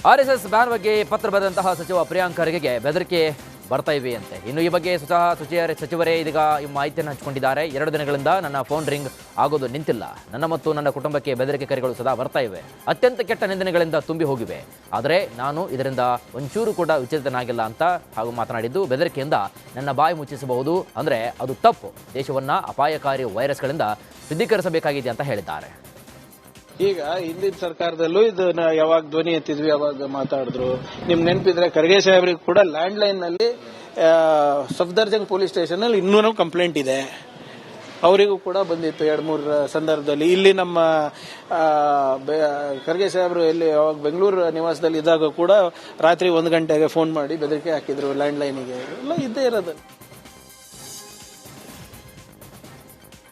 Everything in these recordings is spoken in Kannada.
ಆರ್ಎಸ್ಎಸ್ ಬ್ಯಾನ್ ಬಗ್ಗೆ ಪತ್ರ ಬರೆದಂತಹ ಸಚಿವ ಪ್ರಿಯಾಂಕ್ ಖರ್ಗೆಗೆ ಬೆದರಿಕೆ ಬರ್ತಾ ಇವೆ ಅಂತೆ. ಇನ್ನು ಈ ಬಗ್ಗೆ ಸ್ವತಃ ಸಚಿವರೇ ಇದೀಗ ಈ ಮಾಹಿತಿಯನ್ನು ಹಂಚಿಕೊಂಡಿದ್ದಾರೆ. 2 ದಿನಗಳಿಂದ ನನ್ನ ಫೋನ್ ರಿಂಗ್ ಆಗೋದು ನಿಂತಿಲ್ಲ. ನನ್ನ ಮತ್ತು ನನ್ನ ಕುಟುಂಬಕ್ಕೆ ಬೆದರಿಕೆ ಕರೆಗಳು ಸದಾ ಬರ್ತಾ ಇವೆ. ಅತ್ಯಂತ ಕೆಟ್ಟ ನಿಂದನೆಗಳಿಂದ ತುಂಬಿ ಹೋಗಿವೆ. ಆದರೆ ನಾನು ಇದರಿಂದ ಒಂಚೂರು ಕೂಡ ವಿಚಲಿತನಾಗಿಲ್ಲ ಅಂತ ಹಾಗೂ ಮಾತನಾಡಿದ್ದು, ಬೆದರಿಕೆಯಿಂದ ನನ್ನ ಬಾಯಿ ಮುಚ್ಚಿಸಬಹುದು, ಅಂದರೆ ಅದು ತಪ್ಪು. ದೇಶವನ್ನು ಅಪಾಯಕಾರಿ ವೈರಸ್ಗಳಿಂದ ಶುದ್ಧೀಕರಿಸಬೇಕಾಗಿದೆ ಅಂತ ಹೇಳಿದ್ದಾರೆ. ಈಗ ಹಿಂದಿನ ಸರ್ಕಾರದಲ್ಲೂ ಇದನ್ನ ಯಾವಾಗ ಧ್ವನಿ ಎತ್ತಿದ್ವಿ ಯಾವಾಗ ಮಾತಾಡಿದ್ರು. ನಿಮ್ ನೆನಪಿದ್ರೆ ಖರ್ಗೆ ಸಾಹೇಬ್ರಿಗೆ ಕೂಡ ಲ್ಯಾಂಡ್ ಲೈನ್ ನಲ್ಲಿ ಸಫ್ದರ್ಜಂಗ್ ಪೊಲೀಸ್ ಸ್ಟೇಷನ್ ಅಲ್ಲಿ ಇನ್ನೂ ಕಂಪ್ಲೇಂಟ್ ಇದೆ. ಅವರಿಗೂ ಕೂಡ ಬಂದಿತ್ತು 2-3 ಸಂದರ್ಭದಲ್ಲಿ. ಇಲ್ಲಿ ನಮ್ಮ ಖರ್ಗೆ ಸಾಹೇಬ್ರು ಎಲ್ಲಿ ಯಾವಾಗ ಬೆಂಗಳೂರು ನಿವಾಸದಲ್ಲಿ ಇದ್ದಾಗ ಕೂಡ ರಾತ್ರಿ 1 ಗಂಟೆಗೆ ಫೋನ್ ಮಾಡಿ ಬೆದರಿಕೆ ಹಾಕಿದ್ರು ಲ್ಯಾಂಡ್ ಲೈನಿಗೆ. ಎಲ್ಲ ಇದ್ದೇ ಇರೋದು.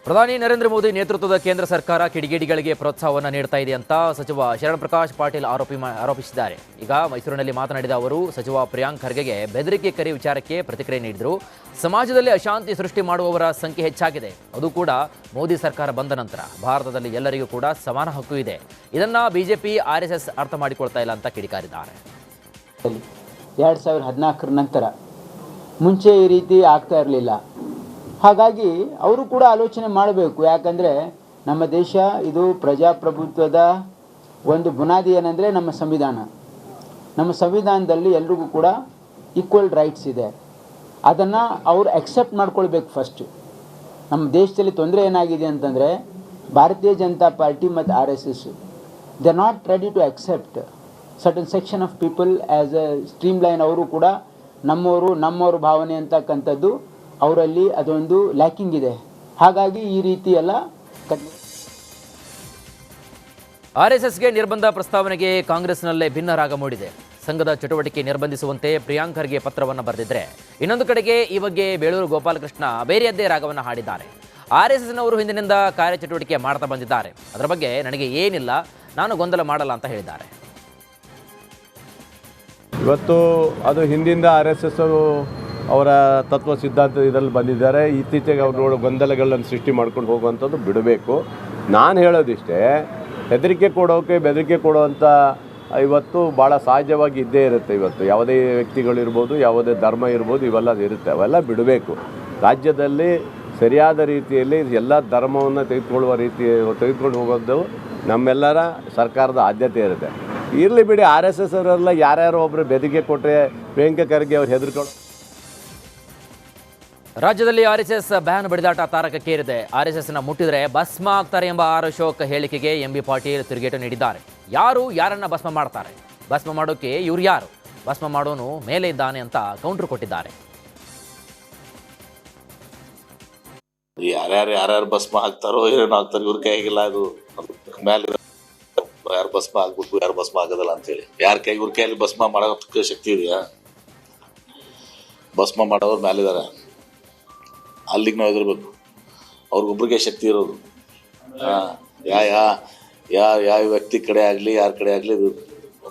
ಪ್ರಧಾನಿ ನರೇಂದ್ರ ಮೋದಿ ನೇತೃತ್ವದ ಕೇಂದ್ರ ಸರ್ಕಾರ ಕಿಡಿಗೇಡಿಗಳಿಗೆ ಪ್ರೋತ್ಸಾಹವನ್ನು ನೀಡ್ತಾ ಇದೆ ಅಂತ ಸಚಿವ ಶರಣ್ ಪ್ರಕಾಶ್ ಪಾಟೀಲ್ ಆರೋಪಿಸಿದ್ದಾರೆ. ಈಗ ಮೈಸೂರಿನಲ್ಲಿ ಮಾತನಾಡಿದ ಅವರು, ಸಚಿವ ಪ್ರಿಯಾಂಕ್ ಖರ್ಗೆಗೆ ಬೆದರಿಕೆ ಕರೆ ವಿಚಾರಕ್ಕೆ ಪ್ರತಿಕ್ರಿಯೆ ನೀಡಿದರು. ಸಮಾಜದಲ್ಲಿ ಅಶಾಂತಿ ಸೃಷ್ಟಿ ಮಾಡುವವರ ಸಂಖ್ಯೆ ಹೆಚ್ಚಾಗಿದೆ. ಅದು ಕೂಡ ಮೋದಿ ಸರ್ಕಾರ ಬಂದ ನಂತರ. ಭಾರತದಲ್ಲಿ ಎಲ್ಲರಿಗೂ ಕೂಡ ಸಮಾನ ಹಕ್ಕು ಇದೆ. ಇದನ್ನ ಬಿಜೆಪಿ ಆರ್ಎಸ್ಎಸ್ ಅರ್ಥ ಮಾಡಿಕೊಳ್ತಾ ಇಲ್ಲ ಅಂತ ಕಿಡಿಕಾರಿದ್ದಾರೆ. 2014 ನಂತರ ಮುಂಚೆ ಈ ರೀತಿ ಆಗ್ತಾ ಇರಲಿಲ್ಲ. ಹಾಗಾಗಿ ಅವರು ಕೂಡ ಆಲೋಚನೆ ಮಾಡಬೇಕು. ಯಾಕಂದರೆ ನಮ್ಮ ದೇಶ ಇದು ಪ್ರಜಾಪ್ರಭುತ್ವದ ಒಂದು ಬುನಾದಿ ಏನಂದರೆ ನಮ್ಮ ಸಂವಿಧಾನ. ನಮ್ಮ ಸಂವಿಧಾನದಲ್ಲಿ ಎಲ್ರಿಗೂ ಕೂಡ ಈಕ್ವಲ್ ರೈಟ್ಸ್ ಇದೆ. ಅದನ್ನು ಅವರು ಅಕ್ಸೆಪ್ಟ್ ಮಾಡ್ಕೊಳ್ಬೇಕು. ಫಸ್ಟು ನಮ್ಮ ದೇಶದಲ್ಲಿ ತೊಂದರೆ ಏನಾಗಿದೆ ಅಂತಂದರೆ, ಭಾರತೀಯ ಜನತಾ ಪಾರ್ಟಿ ಮತ್ತು RSS they are not ready to accept certain section of people as a stream line. ಅವರು ಕೂಡ ನಮ್ಮವರು ಭಾವನೆ ಅಂತಕ್ಕಂಥದ್ದು ಅವರಲ್ಲಿ ಅದೊಂದು ಲ್ಯಾಕಿಂಗ್ ಇದೆ. ಹಾಗಾಗಿ ಈ ರೀತಿ ಎಲ್ಲ ಆರ್ಎಸ್ಎಸ್ಗೆ ನಿರ್ಬಂಧ ಪ್ರಸ್ತಾವನೆಗೆ ಕಾಂಗ್ರೆಸ್ನಲ್ಲೇ ಭಿನ್ನ ರಾಗ ಮೂಡಿದೆ. ಸಂಘದ ಚಟುವಟಿಕೆ ನಿರ್ಬಂಧಿಸುವಂತೆ ಪ್ರಿಯಾಂಕ್ ಖರ್ಗೆ ಪತ್ರವನ್ನು ಬರೆದಿದ್ರೆ, ಇನ್ನೊಂದು ಕಡೆಗೆ ಈ ಬಗ್ಗೆ ಬೇಳೂರು ಗೋಪಾಲಕೃಷ್ಣ ಬೇರೆಯದ್ದೇ ರಾಗವನ್ನು ಹಾಡಿದ್ದಾರೆ. ಆರ್ಎಸ್ಎಸ್ನವರು ಹಿಂದಿನಿಂದ ಕಾರ್ಯಚಟುವಟಿಕೆ ಮಾಡ್ತಾ ಬಂದಿದ್ದಾರೆ. ಅದರ ಬಗ್ಗೆ ನನಗೆ ಏನಿಲ್ಲ, ನಾನು ಗೊಂದಲ ಮಾಡಲ್ಲ ಅಂತ ಹೇಳಿದ್ದಾರೆ. ಇವತ್ತು ಅದು ಹಿಂದಿಂದ RSS ಅವರ ತತ್ವ ಸಿದ್ಧಾಂತ ಇದರಲ್ಲಿ ಬಂದಿದ್ದಾರೆ. ಇತ್ತೀಚೆಗೆ ಅವರು ಗೊಂದಲಗಳನ್ನು ಸೃಷ್ಟಿ ಮಾಡ್ಕೊಂಡು ಹೋಗುವಂಥದ್ದು ಬಿಡಬೇಕು. ನಾನು ಹೇಳೋದಿಷ್ಟೇ, ಬೆದರಿಕೆ ಕೊಡುವಂಥ ಇವತ್ತು ಭಾಳ ಸಹಜವಾಗಿ ಇದ್ದೇ ಇರುತ್ತೆ. ಇವತ್ತು ಯಾವುದೇ ವ್ಯಕ್ತಿಗಳಿರ್ಬೋದು, ಯಾವುದೇ ಧರ್ಮ ಇರ್ಬೋದು, ಇವೆಲ್ಲ ಇರುತ್ತೆ. ಅವೆಲ್ಲ ಬಿಡಬೇಕು. ರಾಜ್ಯದಲ್ಲಿ ಸರಿಯಾದ ರೀತಿಯಲ್ಲಿ ಎಲ್ಲ ಧರ್ಮವನ್ನು ತೆಗೆದುಕೊಂಡು ಹೋಗೋದು ನಮ್ಮೆಲ್ಲರ ಸರ್ಕಾರದ ಆದ್ಯತೆ ಇರುತ್ತೆ. ಇರಲಿ ಬಿಡಿ, RSS ಅವರೆಲ್ಲ ಯಾರ್ಯಾರೋ ಒಬ್ಬರು ಬೆದರಿಕೆ ಕೊಟ್ಟರೆ ಪ್ರಿಯಾಂಕ್ ಖರ್ಗೆ ಅವ್ರು ಹೆದರ್ಕೊಂಡು. ರಾಜ್ಯದಲ್ಲಿ ಆರ್ಎಸ್ಎಸ್ ಬ್ಯಾನ್ ಬಡಿದಾಟ ತಾರಕಕ್ಕೇರಿದೆ. ಆರ್ಎಸ್ಎಸ್ನ ಮುಟ್ಟಿದರೆ ಭಸ್ಮ ಆಗ್ತಾರೆ ಎಂಬ ಅಶೋಕ್ ಹೇಳಿಕೆಗೆ MB ಪಾಟೀಲ್ ತಿರುಗೇಟು ನೀಡಿದ್ದಾರೆ. ಯಾರು ಯಾರನ್ನ ಭಸ್ಮ ಮಾಡ್ತಾರೆ? ಭಸ್ಮ ಮಾಡೋಕೆ ಇವ್ರು ಯಾರು? ಭಸ್ಮ ಮಾಡೋನು ಮೇಲೆ ಇದ್ದಾನೆ ಅಂತ ಕೌಂಟರ್ ಕೊಟ್ಟಿದ್ದಾರೆ. ಯಾರ್ಯಾರು ಭಸ್ಮ ಹಾಕ್ತಾರೋ ಏನೋ ಆಗ್ತಾರೋ ಇವ್ರ ಕೈಗಿಲ್ಲ. ಅದು ಮೇಲೆ ಯಾರು ಭಸ್ಮ ಆಗ್ಬೇಕು, ಯಾರು ಭಸ್ಮ ಆಗೋದಲ್ಲ ಅಂತೇಳಿ ಯಾರ ಕೈ ಇವ್ರ ಕೈಯಲ್ಲಿ ಭಸ್ಮ ಮಾಡೋದಕ್ಕೆ ಶಕ್ತಿ ಇದೆಯಾ? ಭಸ್ಮ ಮಾಡೋರು ಮೇಲಿದ್ದಾರೆ, ಅಲ್ಲಿಗೆ ನಾವು ಹೆದರ್ಬೇಕು. ಅವ್ರಿಗೊಬ್ರಿಗೆ ಶಕ್ತಿ ಇರೋದು. ಯಾವ ವ್ಯಕ್ತಿ ಕಡೆ ಆಗಲಿ ಯಾರ ಕಡೆ ಆಗಲಿ ಇದು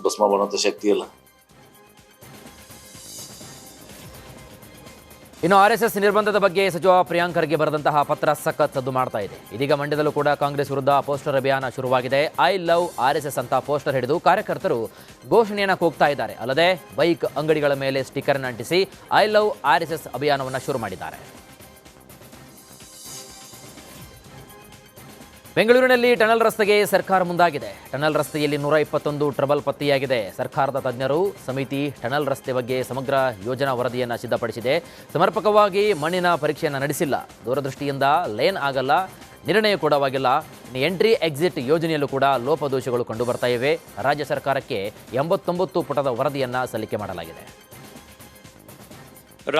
ಭಸ್ಮ ಮಾಡುವಂಥ ಶಕ್ತಿ ಇಲ್ಲ. ಇನ್ನು ಆರ್ಎಸ್ಎಸ್ ನಿರ್ಬಂಧದ ಬಗ್ಗೆ ಸಚಿವ ಪ್ರಿಯಾಂಕ್ ಖರ್ಗೆ ಬರೆದಂತಹ ಪತ್ರ ಸಖತ್ ಸದ್ದು ಮಾಡ್ತಾ ಇದೆ. ಇದೀಗ ಮಂಡ್ಯದಲ್ಲೂ ಕೂಡ ಕಾಂಗ್ರೆಸ್ ವಿರುದ್ಧ ಪೋಸ್ಟರ್ ಅಭಿಯಾನ ಶುರುವಾಗಿದೆ. ಐ ಲವ್ RSS ಅಂತ ಪೋಸ್ಟರ್ ಹಿಡಿದು ಕಾರ್ಯಕರ್ತರು ಘೋಷಣೆಯನ್ನು ಕೂಗ್ತಾ ಇದ್ದಾರೆ. ಅಲ್ಲದೆ ಬೈಕ್ ಅಂಗಡಿಗಳ ಮೇಲೆ ಸ್ಟಿಕರ್ ಅಂಟಿಸಿ ಐ ಲವ್ RSS ಅಭಿಯಾನವನ್ನು ಶುರು ಮಾಡಿದ್ದಾರೆ. ಬೆಂಗಳೂರಿನಲ್ಲಿ ಟನಲ್ ರಸ್ತೆಗೆ ಸರ್ಕಾರ ಮುಂದಾಗಿದೆ. ಟನಲ್ ರಸ್ತೆಯಲ್ಲಿ 121 ಟ್ರಬಲ್ ಪತ್ತೆಯಾಗಿದೆ. ಸರ್ಕಾರದ ತಜ್ಞರು ಸಮಿತಿ ಟನಲ್ ರಸ್ತೆ ಬಗ್ಗೆ ಸಮಗ್ರ ಯೋಜನಾ ವರದಿಯನ್ನು ಸಿದ್ಧಪಡಿಸಿದೆ. ಸಮರ್ಪಕವಾಗಿ ಮಣ್ಣಿನ ಪರೀಕ್ಷೆಯನ್ನು ನಡೆಸಿಲ್ಲ. ದೂರದೃಷ್ಟಿಯಿಂದ ಲೇನ್ ಆಗಲ್ಲ, ನಿರ್ಣಯ ಕೂಡವಾಗಿಲ್ಲ. ಎಂಟ್ರಿ ಎಕ್ಸಿಟ್ ಯೋಜನೆಯಲ್ಲೂ ಕೂಡ ಲೋಪದೋಷಗಳು ಕಂಡುಬರ್ತಾ ಇವೆ. ರಾಜ್ಯ ಸರ್ಕಾರಕ್ಕೆ 89 ಪುಟದ ವರದಿಯನ್ನು ಸಲ್ಲಿಕೆ ಮಾಡಲಾಗಿದೆ.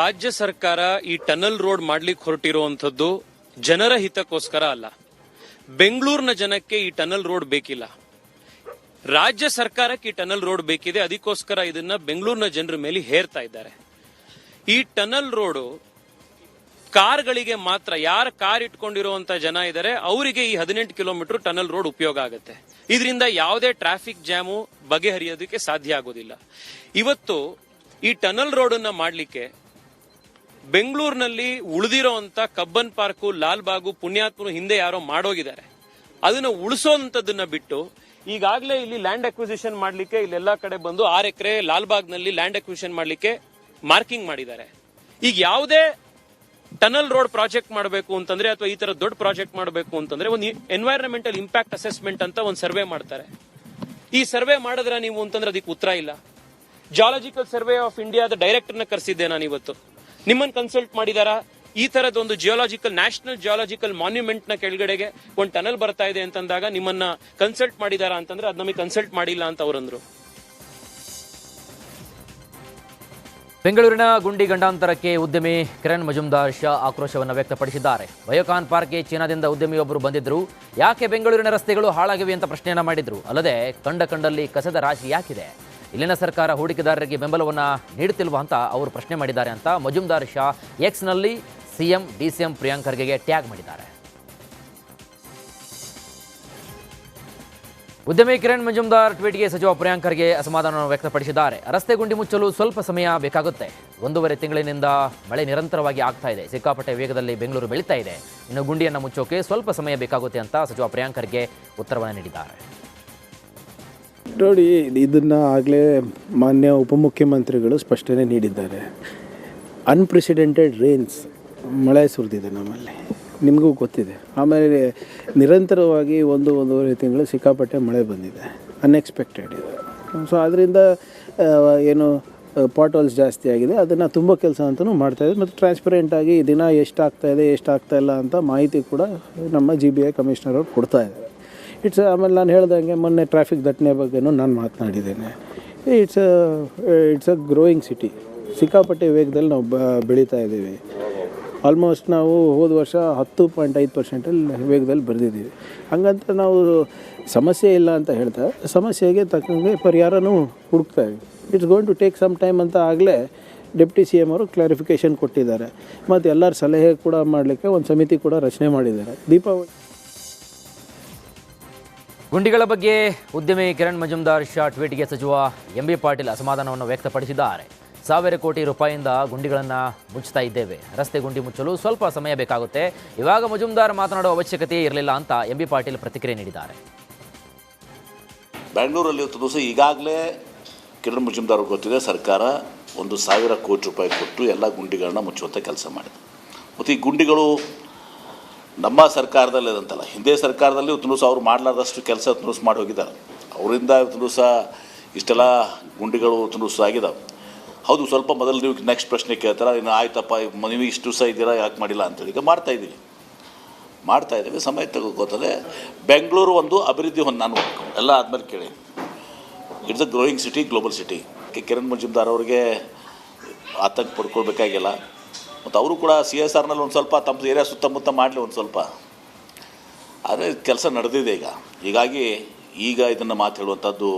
ರಾಜ್ಯ ಸರ್ಕಾರ ಈ ಟನಲ್ ರೋಡ್ ಮಾಡ್ಲಿಕ್ಕೆ ಹೊರಟಿರುವಂತದ್ದು ಜನರ ಹಿತಕ್ಕೋಸ್ಕರ ಅಲ್ಲ. ಬೆಂಗಳೂರಿನ ಜನಕ್ಕೆ ಈ ಟನಲ್ ರೋಡ್ ಬೇಕಿಲ್ಲ. ರಾಜ್ಯ ಸರ್ಕಾರಕ್ಕೆ ಈ ಟನಲ್ ರೋಡ್ ಬೇಕಿದೆ. ಅದಕ್ಕೋಸ್ಕರ ಇದನ್ನ ಬೆಂಗಳೂರಿನ ಜನರ ಮೇಲೆ ಹೇರ್ತಾ ಇದ್ದಾರೆ. ಈ ಟನಲ್ ರೋಡ್ ಕಾರ್ಗಳಿಗೆ ಮಾತ್ರ, ಯಾರು ಕಾರ್ ಇಟ್ಕೊಂಡಿರುವಂತ ಜನ ಇದ್ದಾರೆ ಅವರಿಗೆ ಈ 18 ಕಿಲೋಮೀಟರ್ ಟನಲ್ ರೋಡ್ ಉಪಯೋಗ ಆಗುತ್ತೆ. ಇದರಿಂದ ಯಾವುದೇ ಟ್ರಾಫಿಕ್ ಜಾಮು ಬಗೆಹರಿಯೋದಕ್ಕೆ ಸಾಧ್ಯ ಆಗೋದಿಲ್ಲ. ಇವತ್ತು ಈ ಟನಲ್ ರೋಡ್ ಅನ್ನ ಮಾಡ್ಲಿಕ್ಕೆ ಬೆಂಗಳೂರಿನಲ್ಲಿ ಉಳಿದಿರೋಂತ ಕಬ್ಬನ್ ಪಾರ್ಕು, ಲಾಲ್ ಬಾಗು, ಪುಣ್ಯಾತ್ಮರು ಹಿಂದೆ ಯಾರೋ ಮಾಡೋಗಿದ್ದಾರೆ. ಅದನ್ನ ಉಳಿಸೋಂಥದ್ದನ್ನ ಬಿಟ್ಟು ಈಗಾಗಲೇ ಇಲ್ಲಿ ಲ್ಯಾಂಡ್ ಅಕ್ವಿಸಿಷನ್ ಮಾಡ್ಲಿಕ್ಕೆ ಇಲ್ಲೆಲ್ಲಾ ಕಡೆ ಬಂದು 6 ಎಕರೆ ಲಾಲ್ಬಾಗ್ನಲ್ಲಿ ಲ್ಯಾಂಡ್ ಅಕ್ವಿಸಿಷನ್ ಮಾಡ್ಲಿಕ್ಕೆ ಮಾರ್ಕಿಂಗ್ ಮಾಡಿದ್ದಾರೆ. ಈಗ ಯಾವುದೇ ಟನಲ್ ರೋಡ್ ಪ್ರಾಜೆಕ್ಟ್ ಮಾಡಬೇಕು ಅಂತಂದ್ರೆ ಅಥವಾ ಈ ತರ ದೊಡ್ಡ ಪ್ರಾಜೆಕ್ಟ್ ಮಾಡಬೇಕು ಅಂತಂದ್ರೆ ಒಂದು ಎನ್ವೈರನ್ಮೆಂಟಲ್ ಇಂಪ್ಯಾಕ್ಟ್ ಅಸೆಸ್ಮೆಂಟ್ ಅಂತ ಒಂದು ಸರ್ವೆ ಮಾಡ್ತಾರೆ. ಈ ಸರ್ವೆ ಮಾಡಿದ್ರ ನೀವು ಅಂತಂದ್ರೆ ಅದಕ್ಕೆ ಉತ್ತರ ಇಲ್ಲ. ಜಿಯಾಲಜಿಕಲ್ ಸರ್ವೆ ಆಫ್ ಇಂಡಿಯಾದ ಡೈರೆಕ್ಟರ್ನ ಕರೆಸಿದ್ದೆ ನಾನು ಇವತ್ತು. ನಿಮ್ಮನ್ನ ಕನ್ಸಲ್ಟ್ ಮಾಡಿದಾರಾ? ಈ ತರದ ಒಂದು ನ್ಯಾಷನಲ್ ಜಿಯಾಲಜಿಕಲ್ ಮಾನ್ಯುಮೆಂಟ್ ನ ಕೆಳಗಡೆಗೆ ಒಂದು ಟನಲ್ ಬರ್ತಾ ಇದೆ ಅಂತಂದಾಗ ನಿಮ್ಮನ್ನ ಕನ್ಸಲ್ಟ್ ಮಾಡಿದಾರಾ ಅಂತಂದ್ರೆ ಅದ್ ನಮಗೆ ಕನ್ಸಲ್ಟ್ ಮಾಡಿಲ್ಲ ಅಂತ ಅವರಂದ್ರು. ಬೆಂಗಳೂರಿನ ಗುಂಡಿ ಗಂಡಾಂತರಕ್ಕೆ ಉದ್ಯಮಿ ಕಿರಣ್ ಮಜುಮ್ದಾರ್ ಶಾ ಆಕ್ರೋಶವನ್ನು ವ್ಯಕ್ತಪಡಿಸಿದ್ದಾರೆ. ಬಯೋಕಾನ್ ಪಾರ್ಕ್ಗೆ ಚೀನಾದಿಂದ ಉದ್ಯಮಿಯೊಬ್ಬರು ಬಂದಿದ್ರು. ಯಾಕೆ ಬೆಂಗಳೂರಿನ ರಸ್ತೆಗಳು ಹಾಳಾಗಿವೆ ಅಂತ ಪ್ರಶ್ನೆಯನ್ನ ಮಾಡಿದ್ರು. ಅಲ್ಲದೆ ಕಂಡಲ್ಲಿ ಕಸದ ರಾಶಿ ಯಾಕಿದೆ, ಇಲ್ಲಿನ ಸರ್ಕಾರ ಹೂಡಿಕೆದಾರರಿಗೆ ಬೆಂಬಲವನ್ನು ನೀಡುತ್ತಿಲ್ವಾ ಅಂತ ಅವರು ಪ್ರಶ್ನೆ ಮಾಡಿದ್ದಾರೆ ಅಂತ ಮಜುಮ್ದಾರ್ ಶಾ ಎಕ್ಸ್ನಲ್ಲಿ ಸಿಎಂ ಡಿಸಿಎಂ ಪ್ರಿಯಾಂಕ್ ಖರ್ಗೆಗೆ ಟ್ಯಾಗ್ ಮಾಡಿದ್ದಾರೆ. ಉದ್ಯಮಿ ಕಿರಣ್ ಮಜುಮ್ದಾರ್ ಟ್ವೀಟ್ಗೆ ಸಚಿವ ಪ್ರಿಯಾಂಕ್ ಖರ್ಗೆ ಅಸಮಾಧಾನವನ್ನು ವ್ಯಕ್ತಪಡಿಸಿದ್ದಾರೆ. ರಸ್ತೆ ಗುಂಡಿ ಮುಚ್ಚಲು ಸ್ವಲ್ಪ ಸಮಯ ಬೇಕಾಗುತ್ತೆ. 1.5 ತಿಂಗಳಿನಿಂದ ಮಳೆ ನಿರಂತರವಾಗಿ ಆಗ್ತಾ ಇದೆ. ಸಿಕ್ಕಾಪಟ್ಟೆ ವೇಗದಲ್ಲಿ ಬೆಂಗಳೂರು ಬೆಳೀತಾ ಇದೆ. ಇನ್ನು ಗುಂಡಿಯನ್ನು ಮುಚ್ಚೋಕೆ ಸ್ವಲ್ಪ ಸಮಯ ಬೇಕಾಗುತ್ತೆ ಅಂತ ಸಚಿವ ಪ್ರಿಯಾಂಕ್ ಖರ್ಗೆ ಉತ್ತರವನ್ನು ನೀಡಿದ್ದಾರೆ. ನೋಡಿ, ಇದನ್ನು ಆಗಲೇ ಮಾನ್ಯ ಉಪಮುಖ್ಯಮಂತ್ರಿಗಳು ಸ್ಪಷ್ಟನೆ ನೀಡಿದ್ದಾರೆ. ಅನ್ಪ್ರೆಸಿಡೆಂಟೆಡ್ ರೇನ್ಸ್, ಮಳೆ ಸುರಿದಿದೆ ನಮ್ಮಲ್ಲಿ, ನಿಮಗೂ ಗೊತ್ತಿದೆ. ಆಮೇಲೆ ನಿರಂತರವಾಗಿ 1.5 ತಿಂಗಳು ಸಿಕ್ಕಾಪಟ್ಟೆ ಮಳೆ ಬಂದಿದೆ, ಅನ್ಎಕ್ಸ್ಪೆಕ್ಟೆಡ್ ಇದೆ. ಸೊ ಅದರಿಂದ ಏನು ಪಾಟ್ ಹೋಲ್ಸ್ ಜಾಸ್ತಿ ಆಗಿದೆ, ಅದನ್ನು ತುಂಬ ಕೆಲಸ ಅಂತಲೂ ಮಾಡ್ತಾಯಿದೆ. ಮತ್ತು ಟ್ರಾನ್ಸ್ಪರೆಂಟಾಗಿ ದಿನ ಎಷ್ಟಾಗ್ತಾ ಇಲ್ಲ ಅಂತ ಮಾಹಿತಿ ಕೂಡ ನಮ್ಮ GBI ಕಮಿಷನರ್ ಅವ್ರು ಕೊಡ್ತಾಯಿದ್ದಾರೆ. ಆಮೇಲೆ ನಾನು ಹೇಳ್ದಂಗೆ ಮೊನ್ನೆ ಟ್ರಾಫಿಕ್ ದಟ್ಟಣೆ ಬಗ್ಗೆನೂ ನಾನು ಮಾತನಾಡಿದ್ದೇನೆ. It's a growing city. ಸಿಕ್ಕಾಪಟ್ಟೆ ವೇಗದಲ್ಲಿ ನಾವು ಬೆಳೀತಾ ಇದ್ದೀವಿ. ಆಲ್ಮೋಸ್ಟ್ ನಾವು ಹೋದ ವರ್ಷ 10.5% ವೇಗದಲ್ಲಿ ಬರೆದಿದ್ದೀವಿ. ಹಂಗಂತ ನಾವು ಸಮಸ್ಯೆ ಇಲ್ಲ ಅಂತ ಹೇಳ್ತಾ ಸಮಸ್ಯೆಗೆ ತಕ್ಕಂಗೆ ಪರಿಹಾರನೂ ಹುಡುಕ್ತಾ ಇದ್ದೀವಿ. It's going to take some time ಅಂತ ಆಗಲೇ ಡೆಪ್ಟಿ CM ಅವರು ಕ್ಲಾರಿಫಿಕೇಷನ್ ಕೊಟ್ಟಿದ್ದಾರೆ. ಮತ್ತು ಎಲ್ಲರ ಸಲಹೆ ಕೂಡ ಮಾಡಲಿಕ್ಕೆ ಒಂದು ಸಮಿತಿ ಕೂಡ ರಚನೆ ಮಾಡಿದ್ದಾರೆ. ದೀಪಾವಳಿ ಗುಂಡಿಗಳ ಬಗ್ಗೆ ಉದ್ಯಮಿ ಕಿರಣ್ ಮಜುಮ್ದಾರ್ ಶಾ ಟ್ವೀಟ್ಗೆ ಸಚಿವ MB ಪಾಟೀಲ್ ಅಸಮಾಧಾನವನ್ನು ವ್ಯಕ್ತಪಡಿಸಿದ್ದಾರೆ. 1,000 ಕೋಟಿ ರೂಪಾಯಿಯಿಂದ ಗುಂಡಿಗಳನ್ನು ಮುಚ್ಚುತ್ತಾ ಇದ್ದೇವೆ. ರಸ್ತೆ ಗುಂಡಿ ಮುಚ್ಚಲು ಸ್ವಲ್ಪ ಸಮಯ ಬೇಕಾಗುತ್ತೆ. ಇವಾಗ ಮಜುಮ್ದಾರ್ ಮಾತನಾಡುವ ಅವಶ್ಯಕತೆ ಇರಲಿಲ್ಲ ಅಂತ MB ಪಾಟೀಲ್ ಪ್ರತಿಕ್ರಿಯೆ ನೀಡಿದ್ದಾರೆ. ಬೆಂಗಳೂರಲ್ಲಿ ಇವತ್ತು ದಿವಸ ಈಗಾಗಲೇ ಕಿರಣ್ ಮಜುಮ್ದಾರ್ ಗೊತ್ತಿದೆ, ಸರ್ಕಾರ 1,000 ಕೋಟಿ ರೂಪಾಯಿ ಕೊಟ್ಟು ಎಲ್ಲ ಗುಂಡಿಗಳನ್ನ ಮುಚ್ಚುವಂಥ ಕೆಲಸ ಮಾಡಿದೆ. ಮತ್ತು ಈ ಗುಂಡಿಗಳು ನಮ್ಮ ಸರ್ಕಾರದಲ್ಲಿ ಅದಂತಲ್ಲ, ಹಿಂದೆ ಸರ್ಕಾರದಲ್ಲಿ ಇವತ್ತು ದಿವಸ ಅವ್ರು ಮಾಡಲಾರ್ದಷ್ಟು ಕೆಲಸ ದಿವಸ ಮಾಡಿ ಹೋಗಿದ್ದಾರೆ. ಅವರಿಂದ ಇವತ್ತು ದಿವಸ ಇಷ್ಟೆಲ್ಲ ಗುಂಡಿಗಳು ಇವತ್ತು ದಿವಸ ಆಗಿದ್ದಾವೆ. ಹೌದು, ಸ್ವಲ್ಪ ಮೊದಲು ನೀವು ನೆಕ್ಸ್ಟ್ ಪ್ರಶ್ನೆ ಕೇಳ್ತಾರೆ, ಇನ್ನು ಆಯ್ತಪ್ಪ ನೀವು ಇಷ್ಟು ದಿವಸ ಇದ್ದೀರಾ ಯಾಕೆ ಮಾಡಿಲ್ಲ ಅಂತೇಳಿ. ಈಗ ಮಾಡ್ತಾಯಿದ್ದೀವಿ, ಸಮಯ ತಗೋತದೆ. ಬೆಂಗಳೂರು ಒಂದು ಅಭಿವೃದ್ಧಿ ನಾನು ಎಲ್ಲ ಆದಮೇಲೆ ಕೇಳಿ, it's a growing city, global city. Kiran Majumdar ಅವರಿಗೆ ಆತಂಕ ಪಡ್ಕೊಳ್ಬೇಕಾಗಿಲ್ಲ. ಮತ್ತು ಅವರು ಕೂಡ CSRನಲ್ಲಿ ಒಂದು ಸ್ವಲ್ಪ ತಮ್ಮ ಏರಿಯಾ ಸುತ್ತಮುತ್ತ ಮಾಡಲಿ ಒಂದು ಸ್ವಲ್ಪ. ಆದರೆ ಕೆಲಸ ನಡೆದಿದೆ ಹೀಗಾಗಿ ಈಗ ಇದನ್ನು ಮಾತು ಹೇಳುವಂಥದ್ದು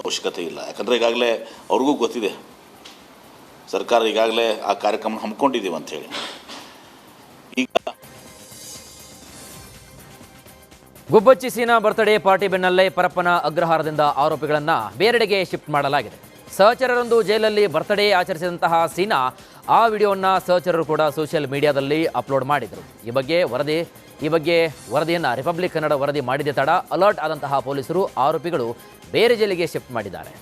ಅವಶ್ಯಕತೆ ಇಲ್ಲ. ಯಾಕಂದರೆ ಈಗಾಗಲೇ ಅವ್ರಿಗೂ ಗೊತ್ತಿದೆ, ಸರ್ಕಾರ ಈಗಾಗಲೇ ಆ ಕಾರ್ಯಕ್ರಮ ಹಮ್ಮಿಕೊಂಡಿದ್ದೀವಿ ಅಂಥೇಳಿ. ಈಗ ಗುಬ್ಬಚ್ಚಿ ಸೀನಾ ಬರ್ತ್ಡೇ ಪಾರ್ಟಿ ಬೆನ್ನಲ್ಲೇ ಪರಪ್ಪನ ಅಗ್ರಹಾರದಿಂದ ಆರೋಪಿಗಳನ್ನು ಬೇರೆಡೆಗೆ ಶಿಫ್ಟ್ ಮಾಡಲಾಗಿದೆ. ಸಹಚರರೊಂದು ಜೈಲಲ್ಲಿ ಬರ್ತ್ಡೇ ಆಚರಿಸಿದಂತಹ ಸೀನಾ ಆ ವಿಡಿಯೋವನ್ನು ಸಹಚರರು ಕೂಡ ಸೋಷಿಯಲ್ ಮೀಡಿಯಾದಲ್ಲಿ ಅಪ್ಲೋಡ್ ಮಾಡಿದರು. ಈ ಬಗ್ಗೆ ವರದಿಯನ್ನು ರಿಪಬ್ಲಿಕ್ ಕನ್ನಡ ವರದಿ ಮಾಡಿದ ತಡ ಅಲರ್ಟ್ ಆದಂತಹ ಪೊಲೀಸರು ಆರೋಪಿಗಳು ಬೇರೆ ಜೈಲಿಗೆ ಶಿಫ್ಟ್ ಮಾಡಿದ್ದಾರೆ.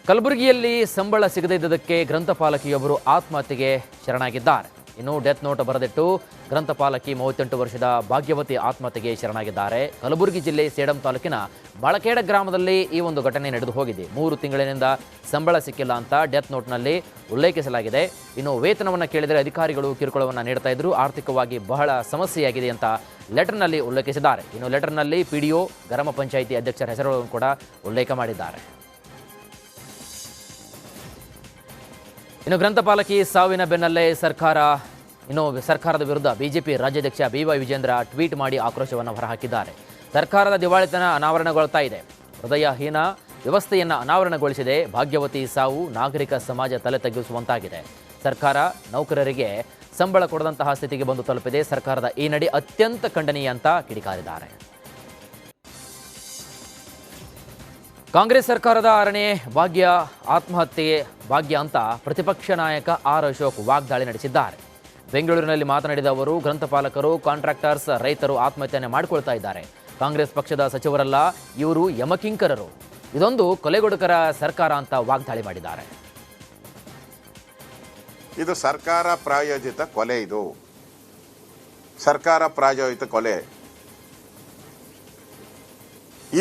ಕಲಬುರಗಿಯಲ್ಲಿ ಸಂಬಳ ಸಿಗದಿದ್ದಕ್ಕೆ ಗ್ರಂಥಪಾಲಕಿಯೊಬ್ಬರು ಆತ್ಮಹತ್ಯೆಗೆ ಶರಣಾಗಿದ್ದಾರೆ. ಇನ್ನು ಡೆತ್ ನೋಟ್ ಬರೆದಿಟ್ಟು ಗ್ರಂಥಪಾಲಕಿ 38 ವರ್ಷದ ಭಾಗ್ಯವತಿ ಆತ್ಮಹತ್ಯೆಗೆ ಶರಣಾಗಿದ್ದಾರೆ. ಕಲಬುರಗಿ ಜಿಲ್ಲೆ ಸೇಡಂ ತಾಲೂಕಿನ ಬಳಕೇಡ ಗ್ರಾಮದಲ್ಲಿ ಈ ಒಂದು ಘಟನೆ ನಡೆದು ಹೋಗಿದೆ. 3 ತಿಂಗಳಿನಿಂದ ಸಂಬಳ ಸಿಕ್ಕಿಲ್ಲ ಅಂತ ಡೆತ್ ನೋಟ್ನಲ್ಲಿ ಉಲ್ಲೇಖಿಸಲಾಗಿದೆ. ಇನ್ನು ವೇತನವನ್ನು ಕೇಳಿದರೆ ಅಧಿಕಾರಿಗಳು ಕಿರುಕುಳವನ್ನು ನೀಡ್ತಾ ಇದ್ರು, ಆರ್ಥಿಕವಾಗಿ ಬಹಳ ಸಮಸ್ಯೆಯಾಗಿದೆ ಅಂತ ಲೆಟರ್ನಲ್ಲಿ ಉಲ್ಲೇಖಿಸಿದ್ದಾರೆ. ಇನ್ನು ಲೆಟರ್ನಲ್ಲಿ PDO, ಗ್ರಾಮ ಪಂಚಾಯಿತಿ ಅಧ್ಯಕ್ಷರ ಹೆಸರುಗಳನ್ನು ಕೂಡ ಉಲ್ಲೇಖ ಮಾಡಿದ್ದಾರೆ. ಇನ್ನು ಗ್ರಂಥಪಾಲಕಿ ಸಾವಿನ ಬೆನ್ನಲ್ಲೇ ಸರ್ಕಾರದ ವಿರುದ್ಧ ಬಿಜೆಪಿ ರಾಜ್ಯಾಧ್ಯಕ್ಷ BY ವಿಜೇಂದ್ರ ಟ್ವೀಟ್ ಮಾಡಿ ಆಕ್ರೋಶವನ್ನು ಹೊರಹಾಕಿದ್ದಾರೆ. ಸರ್ಕಾರದ ದಿವಾಳಿತನ ಅನಾವರಣಗೊಳ್ತಾ ಇದೆ, ಹೃದಯಹೀನ ವ್ಯವಸ್ಥೆಯನ್ನು ಅನಾವರಣಗೊಳಿಸಿದೆ. ಭಾಗ್ಯವತಿ ಸಾವು ನಾಗರಿಕ ಸಮಾಜ ತಲೆ ತಗ್ಗಿಸುವಂತಾಗಿದೆ. ಸರ್ಕಾರ ನೌಕರರಿಗೆ ಸಂಬಳ ಕೊಡದಂತಹ ಸ್ಥಿತಿಗೆ ಬಂದು ತಲುಪಿದೆ. ಸರ್ಕಾರದ ಈ ನಡೆ ಅತ್ಯಂತ ಖಂಡನೀಯ ಅಂತ ಕಿಡಿಕಾರಿದ್ದಾರೆ. ಕಾಂಗ್ರೆಸ್ ಸರ್ಕಾರದ 6ನೇ ಭಾಗ್ಯ ಅಂತ ಪ್ರತಿಪಕ್ಷ ನಾಯಕ R. ಅಶೋಕ್ ವಾಗ್ದಾಳಿ ನಡೆಸಿದ್ದಾರೆ. ಬೆಂಗಳೂರಿನಲ್ಲಿ ಮಾತನಾಡಿದ ಅವರು, ಗ್ರಂಥಪಾಲಕರು, ಕಾಂಟ್ರಾಕ್ಟರ್ಸ್, ರೈತರು ಆತ್ಮಹತ್ಯೆ ಮಾಡಿಕೊಳ್ತಾ ಇದ್ದಾರೆ. ಕಾಂಗ್ರೆಸ್ ಪಕ್ಷದ ಸಚಿವರಲ್ಲ, ಇವರು ಯಮಕಿಂಕರರು. ಇದೊಂದು ಕೊಲೆಗಡುಕರ ಸರ್ಕಾರ ಅಂತ ವಾಗ್ದಾಳಿ ಮಾಡಿದ್ದಾರೆ. ಇದು ಸರ್ಕಾರ ಪ್ರಾಯೋಜಿತ ಕೊಲೆ. ಇದು ಸರ್ಕಾರ ಪ್ರಾಯೋಜಿತ ಕೊಲೆ.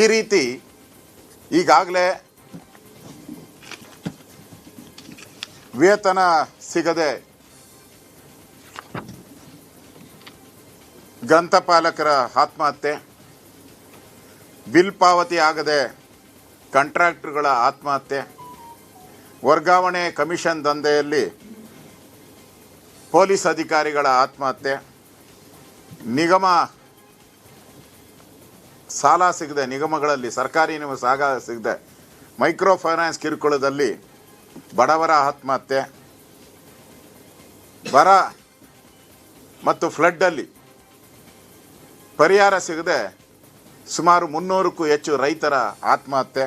ಈ ರೀತಿ ಈಗಾಗಲೇ ವೇತನ ಸಿಗದೆ ಗ್ರಂಥಪಾಲಕರ ಆತ್ಮಹತ್ಯೆ, ಬಿಲ್ ಪಾವತಿ ಆಗದೆ ಕಾಂಟ್ರಾಕ್ಟರ್ಗಳ ಆತ್ಮಹತ್ಯೆ, ವರ್ಗಾವಣೆ ಕಮಿಷನ್ ದಂಧೆಯಲ್ಲಿ ಪೊಲೀಸ್ ಅಧಿಕಾರಿಗಳ ಆತ್ಮಹತ್ಯೆ, ನಿಗಮ ಸಾಲ ಸಿಗದೆ, ನಿಗಮಗಳಲ್ಲಿ ಸರ್ಕಾರಿ ಸಾಲ ಸಿಗದೆ ಮೈಕ್ರೋ ಫೈನಾನ್ಸ್ ಕಿರುಕುಳದಲ್ಲಿ ಬಡವರ ಆತ್ಮಹತ್ಯೆ, ಬರ ಮತ್ತು ಫ್ಲಡ್ಡಲ್ಲಿ ಪರಿಹಾರ ಸಿಗದೆ ಸುಮಾರು 300ಕ್ಕೂ ಹೆಚ್ಚು ರೈತರ ಆತ್ಮಹತ್ಯೆ.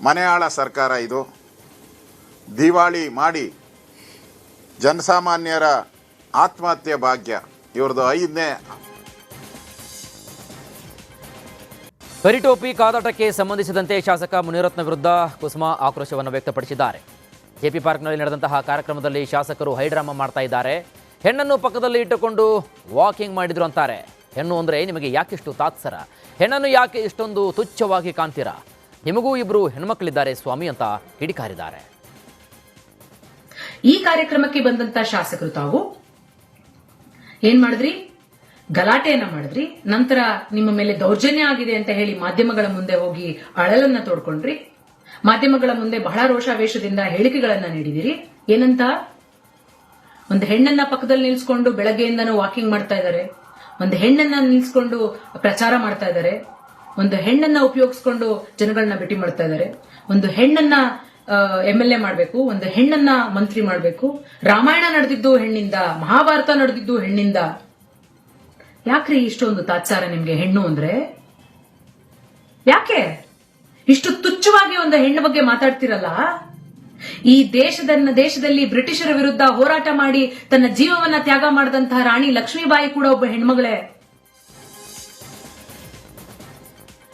ಮನೆಯಾಳ ಸರ್ಕಾರ ಇದು. ದಿವಾಳಿ ಮಾಡಿ ಜನಸಾಮಾನ್ಯರ ಆತ್ಮಹತ್ಯೆ ಭಾಗ್ಯ ಇವ್ರದ್ದು 5ನೇ. ಕರಿಟೋಪಿ ಕಾದಾಟಕ್ಕೆ ಸಂಬಂಧಿಸಿದಂತೆ ಶಾಸಕ ಮುನಿರತ್ನ ವಿರುದ್ಧ ಕುಸುಮಾ ಆಕ್ರೋಶವನ್ನು ವ್ಯಕ್ತಪಡಿಸಿದ್ದಾರೆ. ಜೆಪಿ ಪಾರ್ಕ್ನಲ್ಲಿ ನಡೆದಂತಹ ಕಾರ್ಯಕ್ರಮದಲ್ಲಿ ಶಾಸಕರು ಹೈಡ್ರಾಮಾ ಮಾಡ್ತಾ ಇದ್ದಾರೆ. ಹೆಣ್ಣನ್ನು ಪಕ್ಕದಲ್ಲಿ ಇಟ್ಟುಕೊಂಡು ವಾಕಿಂಗ್ ಮಾಡಿದ್ರು ಅಂತಾರೆ. ಹೆಣ್ಣು ಅಂದರೆ ನಿಮಗೆ ಯಾಕಿಷ್ಟು ತಾತ್ಸರ? ಹೆಣ್ಣನ್ನು ಯಾಕೆ ಇಷ್ಟೊಂದು ತುಚ್ಛವಾಗಿ ಕಾಣ್ತೀರಾ? ನಿಮಗೂ ಇಬ್ರು ಹೆಣ್ಮಕ್ಳಿದ್ದಾರೆ ಸ್ವಾಮಿ ಅಂತ ಕಿಡಿಕಾರಿದ್ದಾರೆ. ಈ ಕಾರ್ಯಕ್ರಮಕ್ಕೆ ಬಂದಂತ ಶಾಸಕರು ತಾವು ಏನ್ ಮಾಡಿದ್ರಿ? ಗಲಾಟೆಯನ್ನ ಮಾಡಿದ್ರಿ. ನಂತರ ನಿಮ್ಮ ಮೇಲೆ ದೌರ್ಜನ್ಯ ಆಗಿದೆ ಅಂತ ಹೇಳಿ ಮಾಧ್ಯಮಗಳ ಮುಂದೆ ಹೋಗಿ ಅಳಲನ್ನ ತೋಡ್ಕೊಂಡ್ರಿ. ಮಾಧ್ಯಮಗಳ ಮುಂದೆ ಬಹಳ ರೋಷಾವೇಶದಿಂದ ಹೇಳಿಕೆಗಳನ್ನ ನೀಡಿದಿರಿ. ಏನಂತ? ಒಂದು ಹೆಣ್ಣನ್ನ ಪಕ್ಕದಲ್ಲಿ ನಿಲ್ಸ್ಕೊಂಡು ಬೆಳಗ್ಗೆಯಿಂದನೂ ವಾಕಿಂಗ್ ಮಾಡ್ತಾ ಇದ್ದಾರೆ, ಒಂದು ಹೆಣ್ಣನ್ನ ನಿಲ್ಸ್ಕೊಂಡು ಪ್ರಚಾರ ಮಾಡ್ತಾ ಇದ್ದಾರೆ, ಒಂದು ಹೆಣ್ಣನ್ನ ಉಪಯೋಗಿಸ್ಕೊಂಡು ಜನಗಳನ್ನ ಭೇಟಿ ಮಾಡ್ತಾ ಇದ್ದಾರೆ, ಒಂದು ಹೆಣ್ಣನ್ನ MLA ಮಾಡಬೇಕು, ಒಂದು ಹೆಣ್ಣನ್ನ ಮಂತ್ರಿ ಮಾಡಬೇಕು. ರಾಮಾಯಣ ನಡೆದಿದ್ದು ಹೆಣ್ಣಿಂದ, ಮಹಾಭಾರತ ನಡೆದಿದ್ದು ಹೆಣ್ಣಿಂದ. ಯಾಕ್ರಿ ಇಷ್ಟೊಂದು ತಾತ್ಸಾರ ನಿಮ್ಗೆ ಹೆಣ್ಣು ಅಂದ್ರೆ? ಯಾಕೆ ಇಷ್ಟು ತುಚ್ಛವಾಗಿ ಒಂದು ಹೆಣ್ಣು ಬಗ್ಗೆ ಮಾತಾಡ್ತಿರಲ್ಲ? ಈ ದೇಶದಲ್ಲಿ ಬ್ರಿಟಿಷರ ವಿರುದ್ಧ ಹೋರಾಟ ಮಾಡಿ ತನ್ನ ಜೀವವನ್ನ ತ್ಯಾಗ ಮಾಡಿದಂತಹ ರಾಣಿ ಲಕ್ಷ್ಮೀಬಾಯಿ ಕೂಡ ಒಬ್ಬ ಹೆಣ್ಮಗಳೇ.